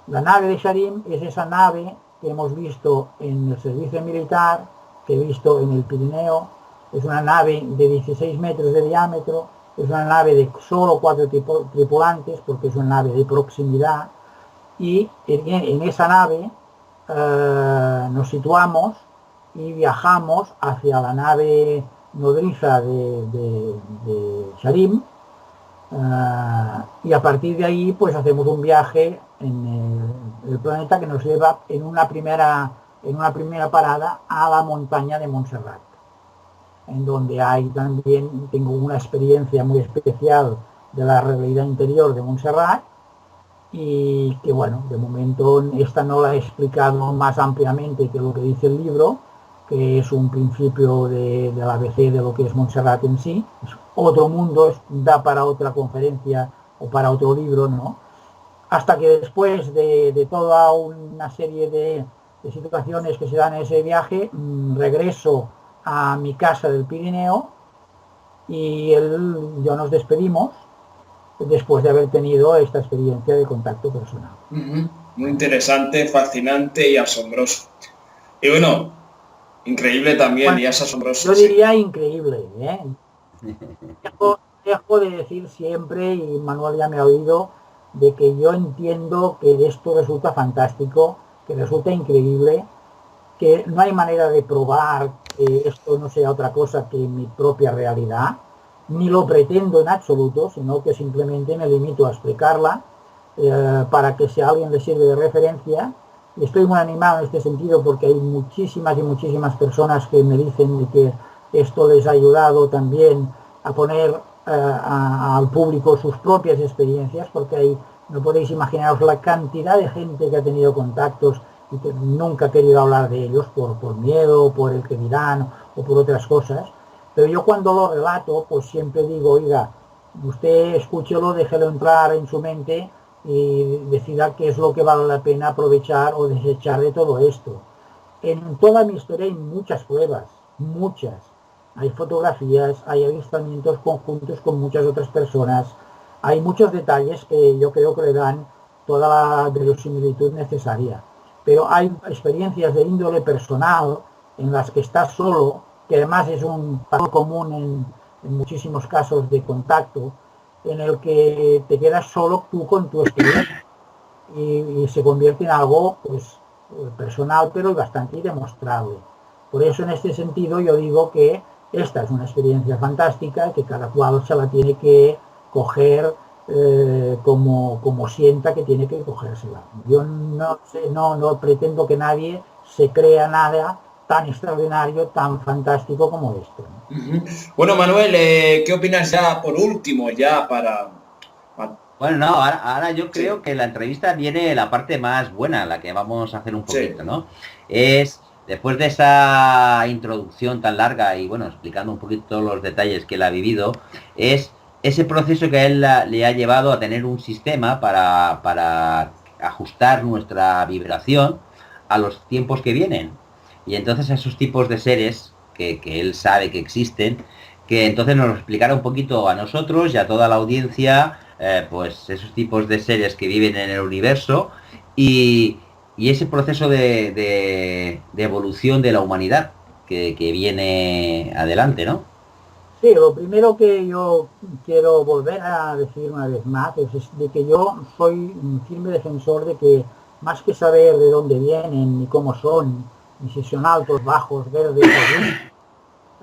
La nave de Sharim es esa nave que hemos visto en el servicio militar, que he visto en el Pirineo. Es una nave de 16 metros de diámetro, es una nave de solo 4 tripulantes, porque es una nave de proximidad, y en esa nave nos situamos y viajamos hacia la nave nodriza de Sharim, y a partir de ahí pues hacemos un viaje en el planeta que nos lleva en una primera parada a la montaña de Montserrat, en donde tengo una experiencia muy especial de la realidad interior de Montserrat, y que bueno, de momento esta no la he explicado más ampliamente que lo que dice el libro, que es un principio del ABC de lo que es Montserrat en sí. Es otro mundo, da para otra conferencia o para otro libro, ¿no? Hasta que después de toda una serie de situaciones que se dan en ese viaje, regreso a mi casa del Pirineo y yo nos despedimos después de haber tenido esta experiencia de contacto personal. Muy interesante, fascinante y asombroso. Y bueno, increíble también, bueno, y es asombroso. Yo diría increíble, ¿eh? Dejo de decir siempre, y Manuel ya me ha oído, de que yo entiendo que esto resulta fantástico, que resulta increíble, que no hay manera de probar que esto no sea otra cosa que mi propia realidad, ni lo pretendo en absoluto, sino que simplemente me limito a explicarla para que si a alguien le sirve de referencia. Y estoy muy animado en este sentido porque hay muchísimas y muchísimas personas que me dicen de que esto les ha ayudado también a poner al público sus propias experiencias, porque hay, no podéis imaginaros la cantidad de gente que ha tenido contactos y que nunca ha querido hablar de ellos por miedo, por el que dirán o por otras cosas. Pero yo cuando lo relato, pues siempre digo, oiga, usted escúchelo, déjelo entrar en su mente y decida qué es lo que vale la pena aprovechar o desechar de todo esto. En toda mi historia hay muchas pruebas, muchas. Hay fotografías, hay avistamientos conjuntos con muchas otras personas, hay muchos detalles que yo creo que le dan toda la verosimilitud necesaria. Pero hay experiencias de índole personal en las que estás solo, que además es un patrón común en muchísimos casos de contacto, en el que te quedas solo tú con tu experiencia y se convierte en algo pues personal pero bastante demostrable. Por eso en este sentido yo digo que esta es una experiencia fantástica que cada cual se la tiene que coger como sienta que tiene que cogérsela. Yo no pretendo que nadie se crea nada tan extraordinario, tan fantástico como esto, ¿no? Bueno, Manuel, ¿qué opinas ya por último, ya para... Bueno, no, ahora yo creo Sí, que la entrevista viene la parte más buena, la que vamos a hacer un sí. poquito, ¿no? Es, después de esa introducción tan larga y, bueno, explicando un poquito todos los detalles que él ha vivido, es ese proceso que a él le ha llevado a tener un sistema para ajustar nuestra vibración a los tiempos que vienen. Y entonces a esos tipos de seres que él sabe que existen, que entonces nos lo explicara un poquito a nosotros y a toda la audiencia, pues esos tipos de seres que viven en el universo y, y ese proceso de evolución de la humanidad que viene adelante, ¿no? Sí, lo primero que yo quiero volver a decir una vez más es de que yo soy un firme defensor de que más que saber de dónde vienen, ni cómo son, ni si son altos, bajos, verdes, azules,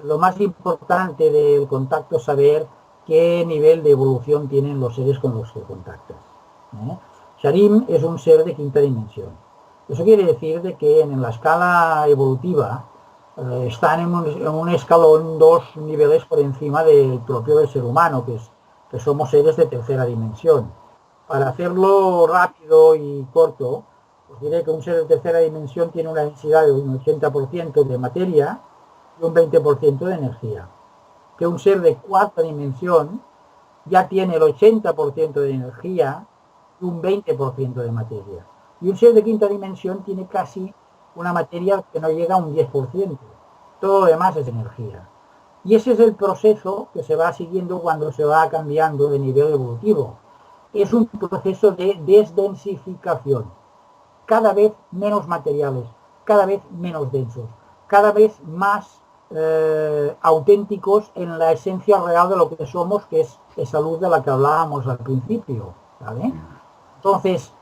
lo más importante del contacto es saber qué nivel de evolución tienen los seres con los que contactas, ¿eh? Sharim es un ser de quinta dimensión. Eso quiere decir de que en la escala evolutiva están en un escalón dos niveles por encima del propio del ser humano, que somos seres de tercera dimensión. Para hacerlo rápido y corto, os diré que un ser de tercera dimensión tiene una densidad de un 80% de materia y un 20% de energía. Que un ser de cuarta dimensión ya tiene el 80% de energía y un 20% de materia. Y un ser de quinta dimensión tiene casi una materia que no llega a un 10%. Todo lo demás es energía. Y ese es el proceso que se va siguiendo cuando se va cambiando de nivel evolutivo. Es un proceso de desdensificación. Cada vez menos materiales, cada vez menos densos, cada vez más auténticos en la esencia real de lo que somos, que es esa luz de la que hablábamos al principio, ¿vale? Entonces,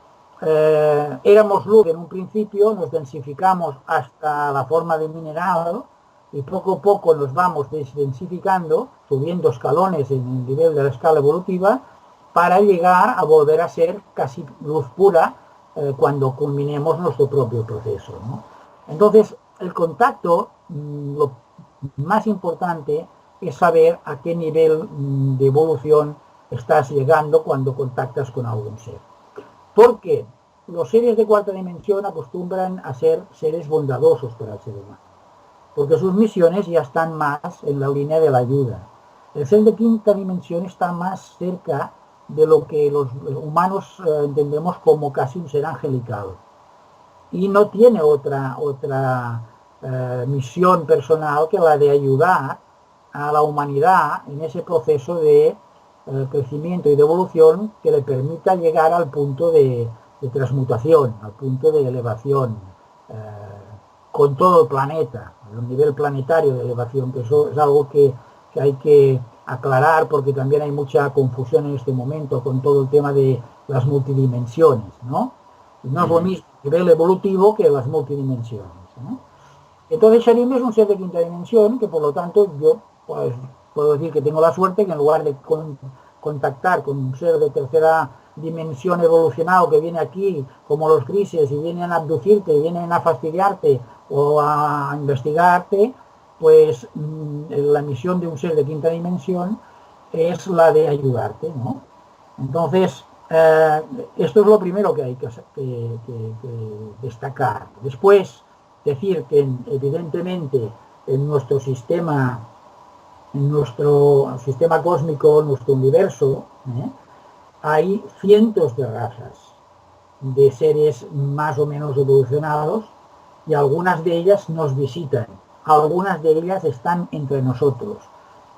éramos luz en un principio, nos densificamos hasta la forma de mineral y poco a poco nos vamos desdensificando, subiendo escalones en el nivel de la escala evolutiva, para llegar a volver a ser casi luz pura cuando culminemos nuestro propio proceso, ¿no? Entonces, el contacto, lo más importante es saber a qué nivel de evolución estás llegando cuando contactas con algún ser. Porque los seres de cuarta dimensión acostumbran a ser seres bondadosos para el ser humano, porque sus misiones ya están más en la línea de la ayuda. El ser de quinta dimensión está más cerca de lo que los humanos entendemos como casi un ser angelical. Y no tiene otra misión personal que la de ayudar a la humanidad en ese proceso de crecimiento y de evolución que le permita llegar al punto de transmutación, al punto de elevación, con todo el planeta, a un nivel planetario de elevación, que eso es algo que hay que aclarar, porque también hay mucha confusión en este momento con todo el tema de las multidimensiones, ¿no? Y no es lo mismo el nivel evolutivo que las multidimensiones, ¿no? Entonces Sharim es un ser de quinta dimensión, que por lo tanto yo pues, puedo decir que tengo la suerte que en lugar de contactar con un ser de tercera dimensión evolucionado que viene aquí, como los grises, y vienen a abducirte, vienen a fastidiarte o a investigarte, pues la misión de un ser de quinta dimensión es la de ayudarte, ¿no? Entonces, esto es lo primero que hay que destacar. Después, decir que evidentemente en nuestro sistema cósmico, nuestro universo, hay cientos de razas de seres más o menos evolucionados y algunas de ellas nos visitan, algunas de ellas están entre nosotros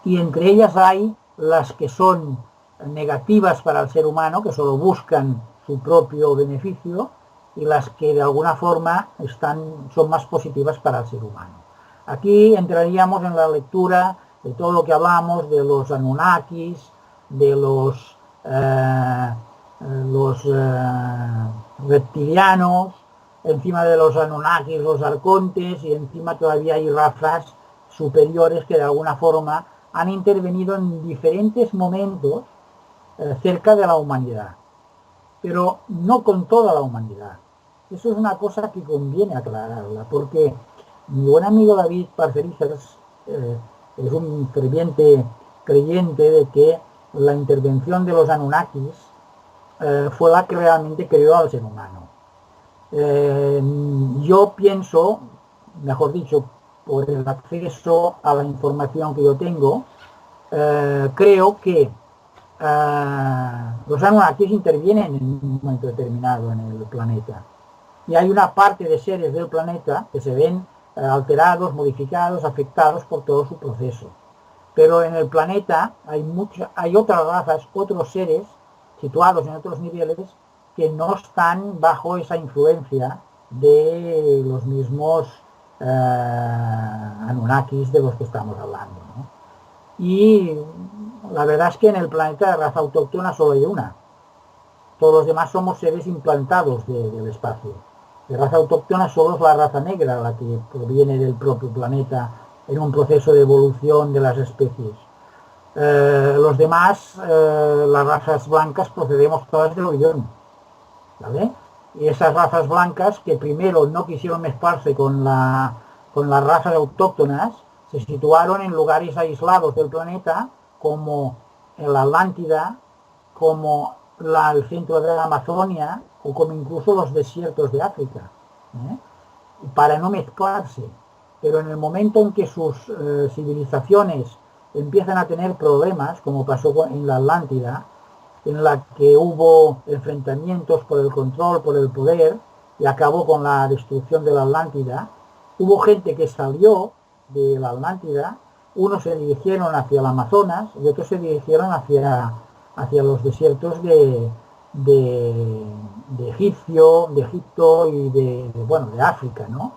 y entre ellas hay las que son negativas para el ser humano, que solo buscan su propio beneficio, y las que de alguna forma son más positivas para el ser humano. Aquí entraríamos en la lectura de todo lo que hablamos de los Anunnakis, de los reptilianos, encima de los Anunnakis, los arcontes, y encima todavía hay razas superiores que de alguna forma han intervenido en diferentes momentos cerca de la humanidad, pero no con toda la humanidad. Eso es una cosa que conviene aclararla, porque mi buen amigo David Parcerizas es un ferviente creyente de que la intervención de los Anunnakis fue la que realmente creó al ser humano. Yo pienso, mejor dicho, por el acceso a la información que yo tengo, creo que los Anunnakis intervienen en un momento determinado en el planeta. Y hay una parte de seres del planeta que se ven alterados, modificados, afectados por todo su proceso. Pero en el planeta hay otras razas, otros seres situados en otros niveles que no están bajo esa influencia de los mismos Anunnakis de los que estamos hablando, ¿no? Y la verdad es que en el planeta de raza autóctona solo hay una. Todos los demás somos seres implantados del espacio. De raza autóctona solo es la raza negra, la que proviene del propio planeta en un proceso de evolución de las especies. Los demás, las razas blancas, procedemos todas del Orión, ¿vale? Y esas razas blancas que primero no quisieron mezclarse con las razas autóctonas, se situaron en lugares aislados del planeta, como en la Atlántida, como el centro de la Amazonia, o como incluso los desiertos de África, para no mezclarse. Pero en el momento en que sus civilizaciones empiezan a tener problemas, como pasó en la Atlántida, en la que hubo enfrentamientos por el control, por el poder, y acabó con la destrucción de la Atlántida, hubo gente que salió de la Atlántida, unos se dirigieron hacia el Amazonas y otros se dirigieron hacia los desiertos de Egipto y de África, ¿no?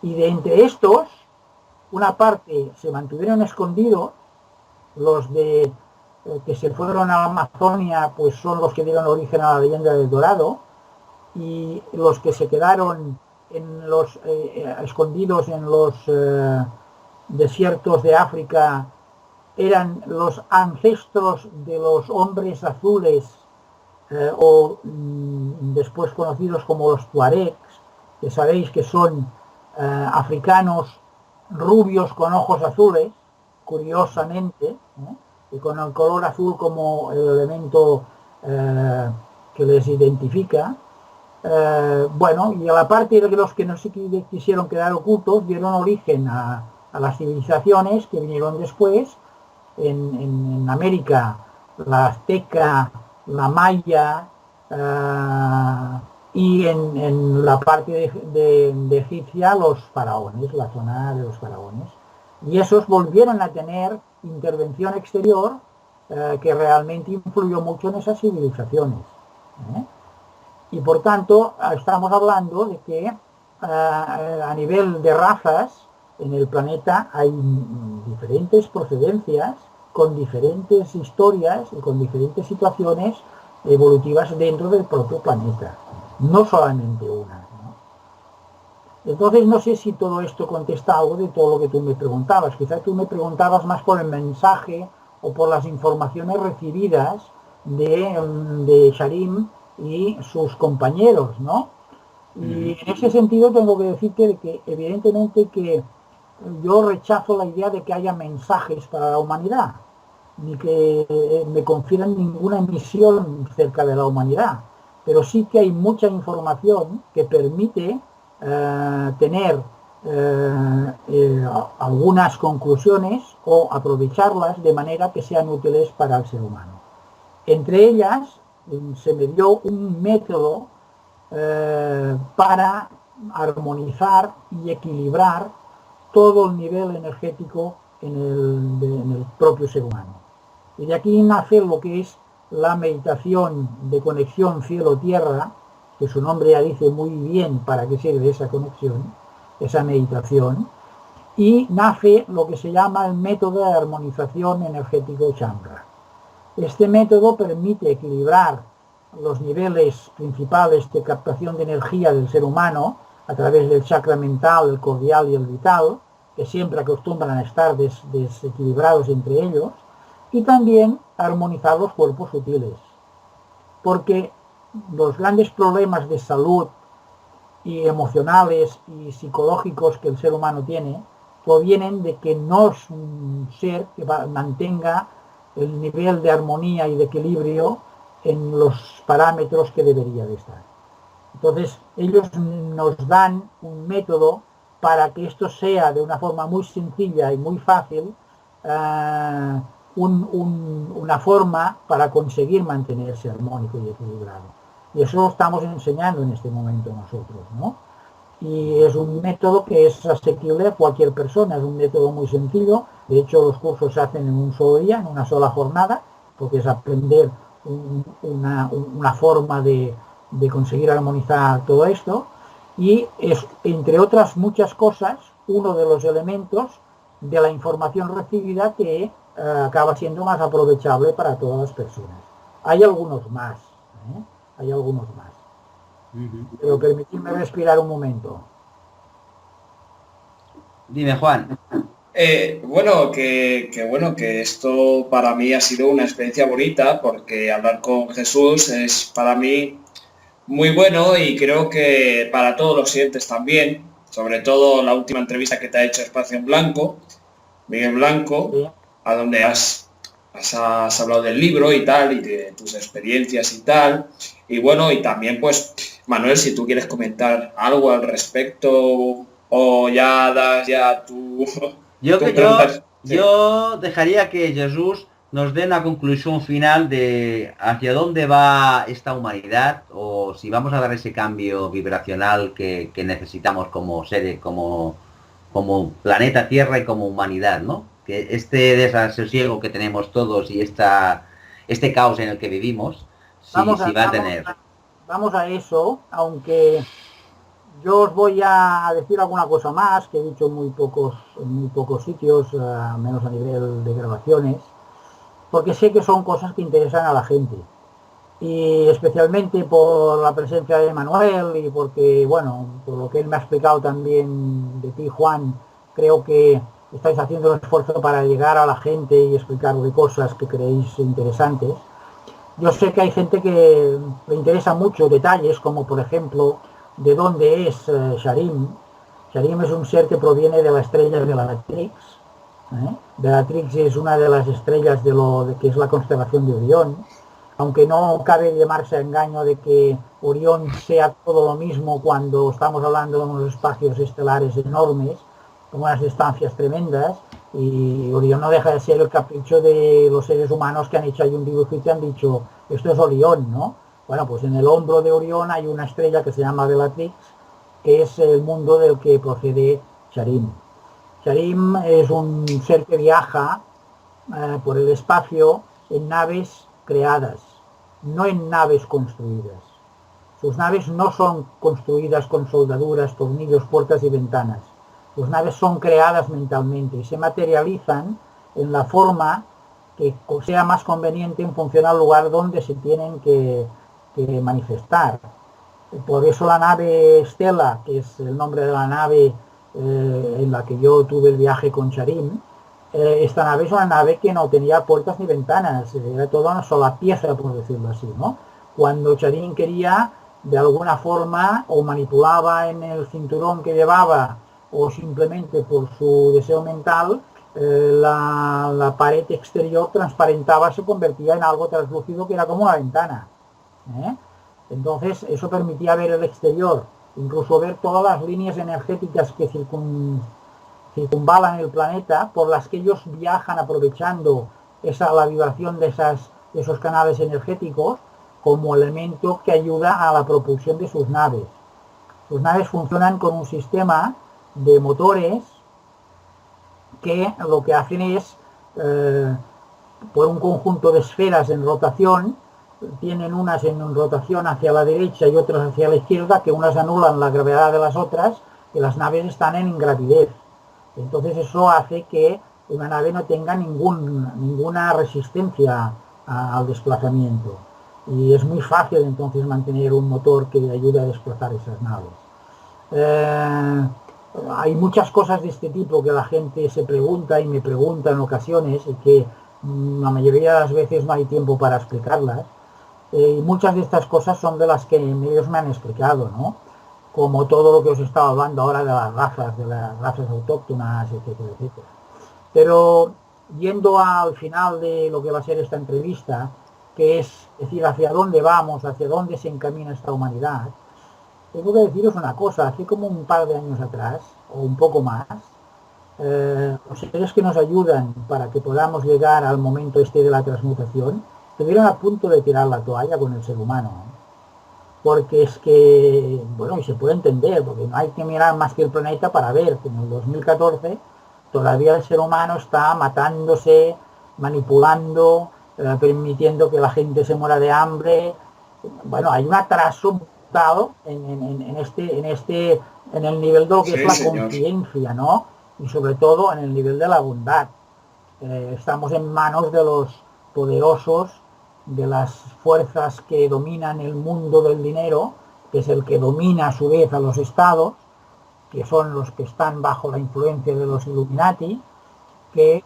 Y de entre estos, una parte se mantuvieron escondidos, los que se fueron a la Amazonia pues son los que dieron origen a la leyenda del Dorado, y los que se quedaron escondidos en los desiertos de África eran los ancestros de los hombres azules, después conocidos como los tuaregs, que sabéis que son africanos rubios con ojos azules, curiosamente, y con el color azul como el elemento que les identifica. Y a la parte de los que no se quisieron quedar ocultos, dieron origen a las civilizaciones que vinieron después en América, la azteca, la maya, y en la parte de egipcia los faraones, la zona de los faraones. Y esos volvieron a tener intervención exterior que realmente influyó mucho en esas civilizaciones. Y por tanto estamos hablando de que a nivel de razas en el planeta hay diferentes procedencias con diferentes historias y con diferentes situaciones evolutivas dentro del propio planeta, no solamente una, ¿no? Entonces no sé si todo esto contesta algo de todo lo que tú me preguntabas. Quizás tú me preguntabas más por el mensaje o por las informaciones recibidas de Sharim y sus compañeros, ¿no? Y en ese sentido tengo que decirte que evidentemente que yo rechazo la idea de que haya mensajes para la humanidad, ni que me confieran ninguna misión cerca de la humanidad, pero sí que hay mucha información que permite tener algunas conclusiones o aprovecharlas de manera que sean útiles para el ser humano. Entre ellas se me dio un método para armonizar y equilibrar todo el nivel energético en el propio ser humano. Y de aquí nace lo que es la meditación de conexión cielo-tierra, que su nombre ya dice muy bien para qué sirve esa conexión, esa meditación, y nace lo que se llama el método de armonización energético Chandra. Este método permite equilibrar los niveles principales de captación de energía del ser humano a través del chakra mental, el cordial y el vital, que siempre acostumbran a estar desequilibrados entre ellos, y también armonizar los cuerpos sutiles, porque los grandes problemas de salud y emocionales y psicológicos que el ser humano tiene provienen de que no es un ser que mantenga el nivel de armonía y de equilibrio en los parámetros que debería de estar. Entonces ellos nos dan un método para que esto sea de una forma muy sencilla y muy fácil, una forma para conseguir mantenerse armónico y equilibrado. Y eso lo estamos enseñando en este momento nosotros, ¿no? Y es un método que es asequible a cualquier persona, es un método muy sencillo. De hecho, los cursos se hacen en un solo día, en una sola jornada, porque es aprender una forma de conseguir armonizar todo esto. Y es, entre otras muchas cosas, uno de los elementos de la información recibida que acaba siendo más aprovechable para todas las personas. Hay algunos más, hay algunos más. Pero permitidme respirar un momento. Dime, Juan. Bueno, que esto para mí ha sido una experiencia bonita, porque hablar con Jesús es para mí muy bueno y creo que para todos los siguientes también, sobre todo la última entrevista que te ha hecho Espacio en Blanco, Miguel Blanco, Sí. a donde has hablado del libro y tal, y de tus experiencias y tal. Y bueno, y también pues, Manuel, si tú quieres comentar algo al respecto o ya das ya tu... Yo dejaría que Jesús nos dé una conclusión final de hacia dónde va esta humanidad o si vamos a dar ese cambio vibracional que necesitamos como seres, como planeta Tierra y como humanidad, ¿no? Que este desasosiego que tenemos todos y este caos en el que vivimos, si va a tener... Vamos a eso, aunque yo os voy a decir alguna cosa más que he dicho en muy pocos sitios, menos a nivel de grabaciones, porque sé que son cosas que interesan a la gente. Y especialmente por la presencia de Manuel y porque, bueno, por lo que él me ha explicado también de ti, Juan, creo que estáis haciendo un esfuerzo para llegar a la gente y explicarle cosas que creéis interesantes. Yo sé que hay gente que le interesa mucho detalles, como por ejemplo, de dónde es Sharim. Sharim es un ser que proviene de la estrella de Bellatrix. Bellatrix es una de las estrellas de que es la constelación de Orión. Aunque no cabe llamarse a engaño de que Orión sea todo lo mismo cuando estamos hablando de unos espacios estelares enormes, con unas distancias tremendas, y Orión no deja de ser el capricho de los seres humanos que han hecho ahí un dibujito y han dicho, esto es Orión, ¿no? Bueno, pues en el hombro de Orión hay una estrella que se llama Bellatrix, que es el mundo del que procede Sharim. Sharim es un ser que viaja por el espacio en naves creadas, no en naves construidas. Sus naves no son construidas con soldaduras, tornillos, puertas y ventanas. Sus naves son creadas mentalmente y se materializan en la forma que sea más conveniente en función al lugar donde se tienen que manifestar. Por eso la nave Stella, que es el nombre de la nave en la que yo tuve el viaje con Charim, esta nave es una nave que no tenía puertas ni ventanas, era toda una sola pieza, por decirlo así, ¿no? Cuando Charim quería, de alguna forma, o manipulaba en el cinturón que llevaba, o simplemente por su deseo mental, la pared exterior transparentaba, se convertía en algo translúcido que era como una ventana, ¿eh? Entonces eso permitía ver el exterior, incluso ver todas las líneas energéticas que circunvalan el planeta, por las que ellos viajan aprovechando la vibración de esos canales energéticos como elemento que ayuda a la propulsión de sus naves. Sus naves funcionan con un sistema de motores que lo que hacen es, por un conjunto de esferas en rotación, tienen unas en rotación hacia la derecha y otras hacia la izquierda, que unas anulan la gravedad de las otras, y las naves están en ingravidez. Entonces eso hace que una nave no tenga ninguna resistencia al desplazamiento. Y es muy fácil entonces mantener un motor que ayude a desplazar esas naves. Hay muchas cosas de este tipo que la gente se pregunta y me pregunta en ocasiones y que la mayoría de las veces no hay tiempo para explicarlas. Y muchas de estas cosas son de las que ellos me han explicado, ¿no? Como todo lo que os he estado hablando ahora de las razas autóctonas, etcétera, etcétera. Pero yendo al final de lo que va a ser esta entrevista, que es decir, hacia dónde vamos, hacia dónde se encamina esta humanidad, tengo que deciros una cosa. Hace como un par de años atrás, o un poco más, los seres que nos ayudan para que podamos llegar al momento este de la transmutación, estuvieron a punto de tirar la toalla con el ser humano. Porque es que, bueno, y se puede entender, porque no hay que mirar más que el planeta para ver que en el 2014 todavía el ser humano está matándose, manipulando, permitiendo que la gente se muera de hambre. Bueno, hay un atraso brutal en el nivel de lo que es la conciencia, ¿no? Y sobre todo en el nivel de la bondad. Estamos en manos de los poderosos, de las fuerzas que dominan el mundo del dinero, que es el que domina a su vez a los estados, que son los que están bajo la influencia de los Illuminati, que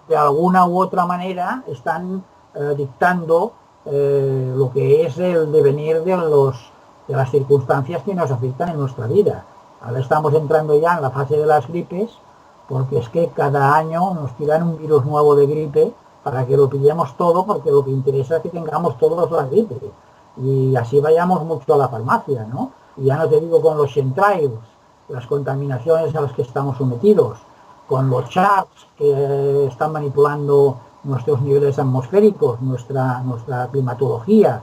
de alguna u otra manera están dictando lo que es el devenir de las circunstancias que nos afectan en nuestra vida. Ahora estamos entrando ya en la fase de las gripes, porque es que cada año nos tiran un virus nuevo de gripe para que lo pillemos todo, porque lo que interesa es que tengamos todos la gripe y así vayamos mucho a la farmacia, ¿no? Y ya no te digo con los chemtrails, las contaminaciones a las que estamos sometidos, con los chaps que están manipulando nuestros niveles atmosféricos, nuestra climatología.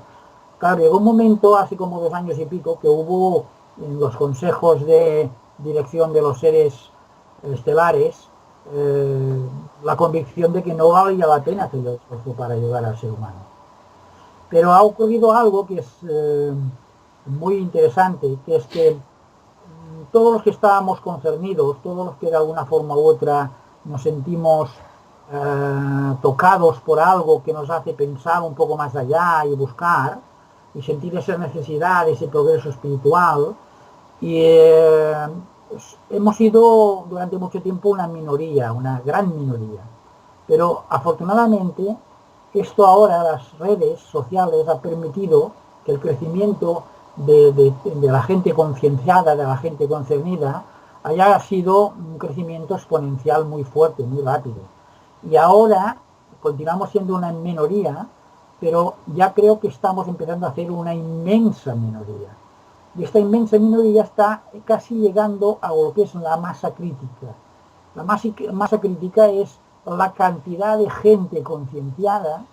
Claro, llegó un momento, hace como 2 años y pico, que hubo en los consejos de dirección de los seres estelares la convicción de que no valía la pena hacer el esfuerzo para ayudar al ser humano. Pero ha ocurrido algo que es muy interesante, que es que todos los que estábamos concernidos, todos los que de alguna forma u otra nos sentimos tocados por algo que nos hace pensar un poco más allá y buscar, y sentir esa necesidad, ese progreso espiritual, y hemos sido durante mucho tiempo una minoría, una gran minoría. Pero afortunadamente esto ahora, las redes sociales, ha permitido que el crecimiento de la gente concienciada, de la gente concernida, haya sido un crecimiento exponencial muy fuerte, muy rápido. Y ahora continuamos siendo una minoría, pero ya creo que estamos empezando a ser una inmensa minoría. Y esta inmensa minoría está casi llegando a lo que es la masa crítica. La masa crítica es la cantidad de gente concienciada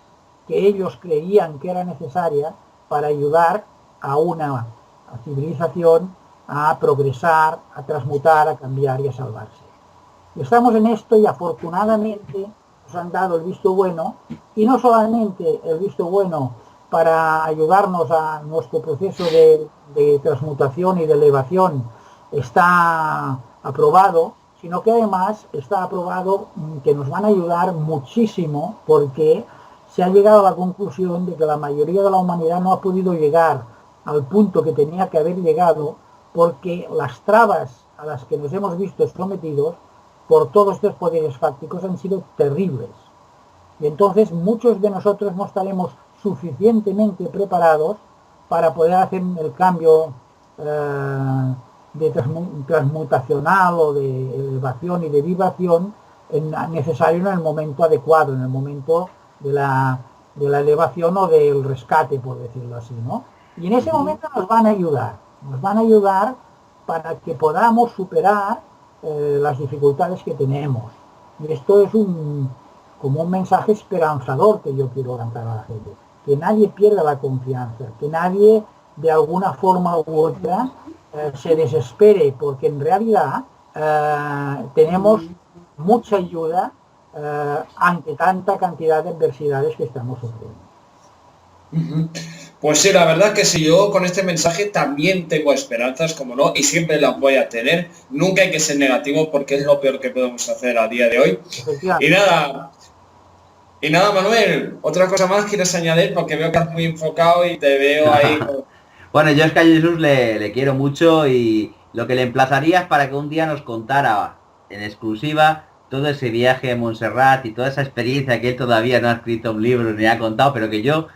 que ellos creían que era necesaria para ayudar a una civilización a progresar, a transmutar, a cambiar y a salvarse. Y estamos en esto y afortunadamente nos han dado el visto bueno, y no solamente el visto bueno para ayudarnos a nuestro proceso de transmutación y de elevación está aprobado, sino que además está aprobado que nos van a ayudar muchísimo, porque se ha llegado a la conclusión de que la mayoría de la humanidad no ha podido llegar al punto que tenía que haber llegado, porque las trabas a las que nos hemos visto sometidos por todos estos poderes fácticos han sido terribles. Y entonces muchos de nosotros no estaremos suficientemente preparados para poder hacer el cambio de transmutacional o de elevación y de vibración necesario en el momento adecuado, en el momento de la elevación o del rescate, por decirlo así, ¿no? Y en ese momento nos van a ayudar para que podamos superar las dificultades que tenemos. Y esto es como un mensaje esperanzador que yo quiero lanzar a la gente. Que nadie pierda la confianza, que nadie de alguna forma u otra se desespere, porque en realidad tenemos mucha ayuda ante tanta cantidad de adversidades que estamos sufriendo. Pues sí, la verdad que sí, yo con este mensaje también tengo esperanzas, como no, y siempre las voy a tener. Nunca hay que ser negativo porque es lo peor que podemos hacer a día de hoy. Y nada, Manuel, otra cosa más quieres añadir, porque veo que estás muy enfocado y te veo ahí. Bueno, yo es que a Jesús le quiero mucho, y lo que le emplazaría es para que un día nos contara en exclusiva todo ese viaje a Montserrat y toda esa experiencia que él todavía no ha escrito un libro ni ha contado, pero que yo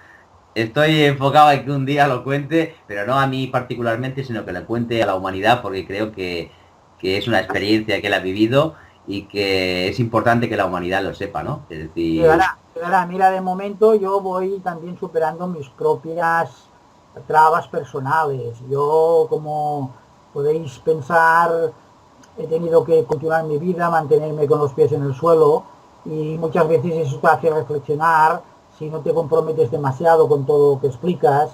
estoy enfocado en que un día lo cuente, pero no a mí particularmente, sino que lo cuente a la humanidad, porque creo que es una experiencia que él ha vivido y que es importante que la humanidad lo sepa, ¿no? Es decir... Mira, de momento yo voy también superando mis propias trabas personales. Yo, como podéis pensar, he tenido que continuar mi vida, mantenerme con los pies en el suelo, y muchas veces eso te hace reflexionar si no te comprometes demasiado con todo lo que explicas,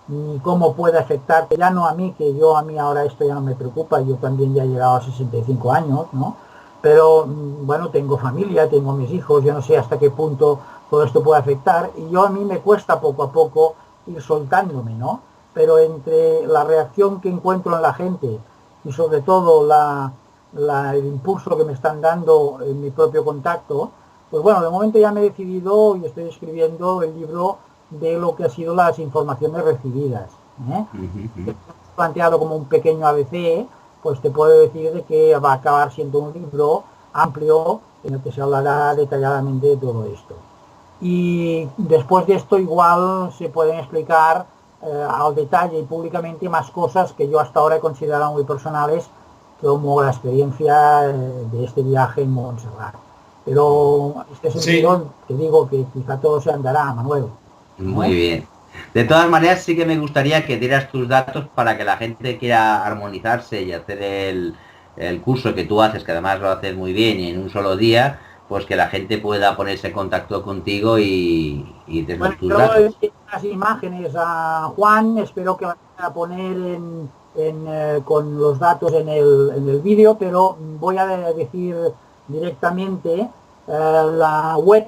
ni cómo puede afectarte, ya no a mí, que a mí ahora esto ya no me preocupa, yo también ya he llegado a 65 años, ¿no? Pero bueno, tengo familia, tengo mis hijos, yo no sé hasta qué punto todo esto puede afectar, y a mí me cuesta poco a poco ir soltándome, ¿no? Pero entre la reacción que encuentro en la gente y sobre todo el impulso que me están dando en mi propio contacto, pues bueno, de momento ya me he decidido y estoy escribiendo el libro de lo que ha sido las informaciones recibidas. He planteado como un pequeño ABC, pues te puedo decir de que va a acabar siendo un libro amplio en el que se hablará detalladamente de todo esto. Y después de esto igual se pueden explicar al detalle y públicamente más cosas que yo hasta ahora he considerado muy personales, como la experiencia de este viaje en Montserrat. Pero este sentido te digo que quizá todo se andará, Manuel. Muy bien. De todas maneras, sí que me gustaría que dieras tus datos para que la gente quiera armonizarse y hacer el curso que tú haces, que además lo haces muy bien y en un solo día, pues que la gente pueda ponerse en contacto contigo y des tus datos. Las imágenes a Juan, espero que vayan a poner con los datos en el vídeo, pero voy a decir directamente la web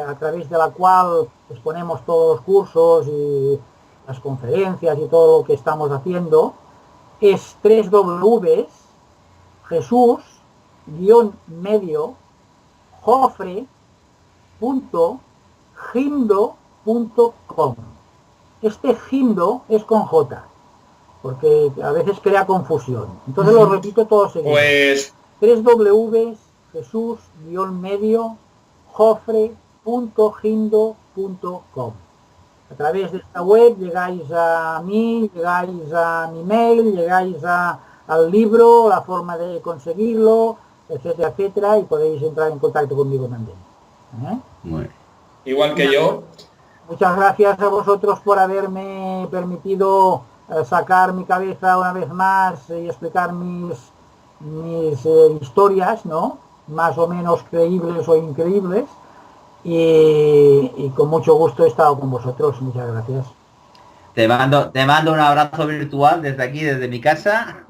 a través de la cual exponemos todos los cursos y las conferencias y todo lo que estamos haciendo. Es www.jesús-jofre.gindo.com. Este Gindo es con J, porque a veces crea confusión. Entonces lo repito todo seguido. Pues www.jesús-jofre.gindo.com. A través de esta web llegáis a mí, llegáis a mi mail, llegáis al libro, la forma de conseguirlo, etcétera, etcétera, y podéis entrar en contacto conmigo también. Bueno. Igual que yo. Muchas gracias a vosotros por haberme permitido sacar mi cabeza una vez más y explicar mis historias, ¿no? Más o menos creíbles o increíbles, y con mucho gusto he estado con vosotros. Muchas gracias. Te mando un abrazo virtual desde aquí, desde mi casa.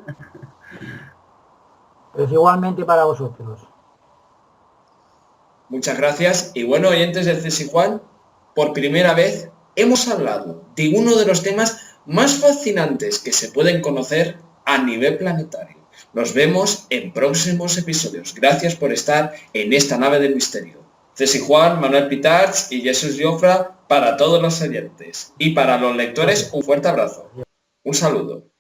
Pues igualmente para vosotros. Muchas gracias. Y bueno, oyentes de Cesi Juan, por primera vez hemos hablado de uno de los temas más fascinantes que se pueden conocer a nivel planetario. Nos vemos en próximos episodios. Gracias por estar en esta nave del misterio. Ceci Juan, Manuel Pitarch y Jesús Jofre para todos los oyentes. Y para los lectores, un fuerte abrazo. Un saludo.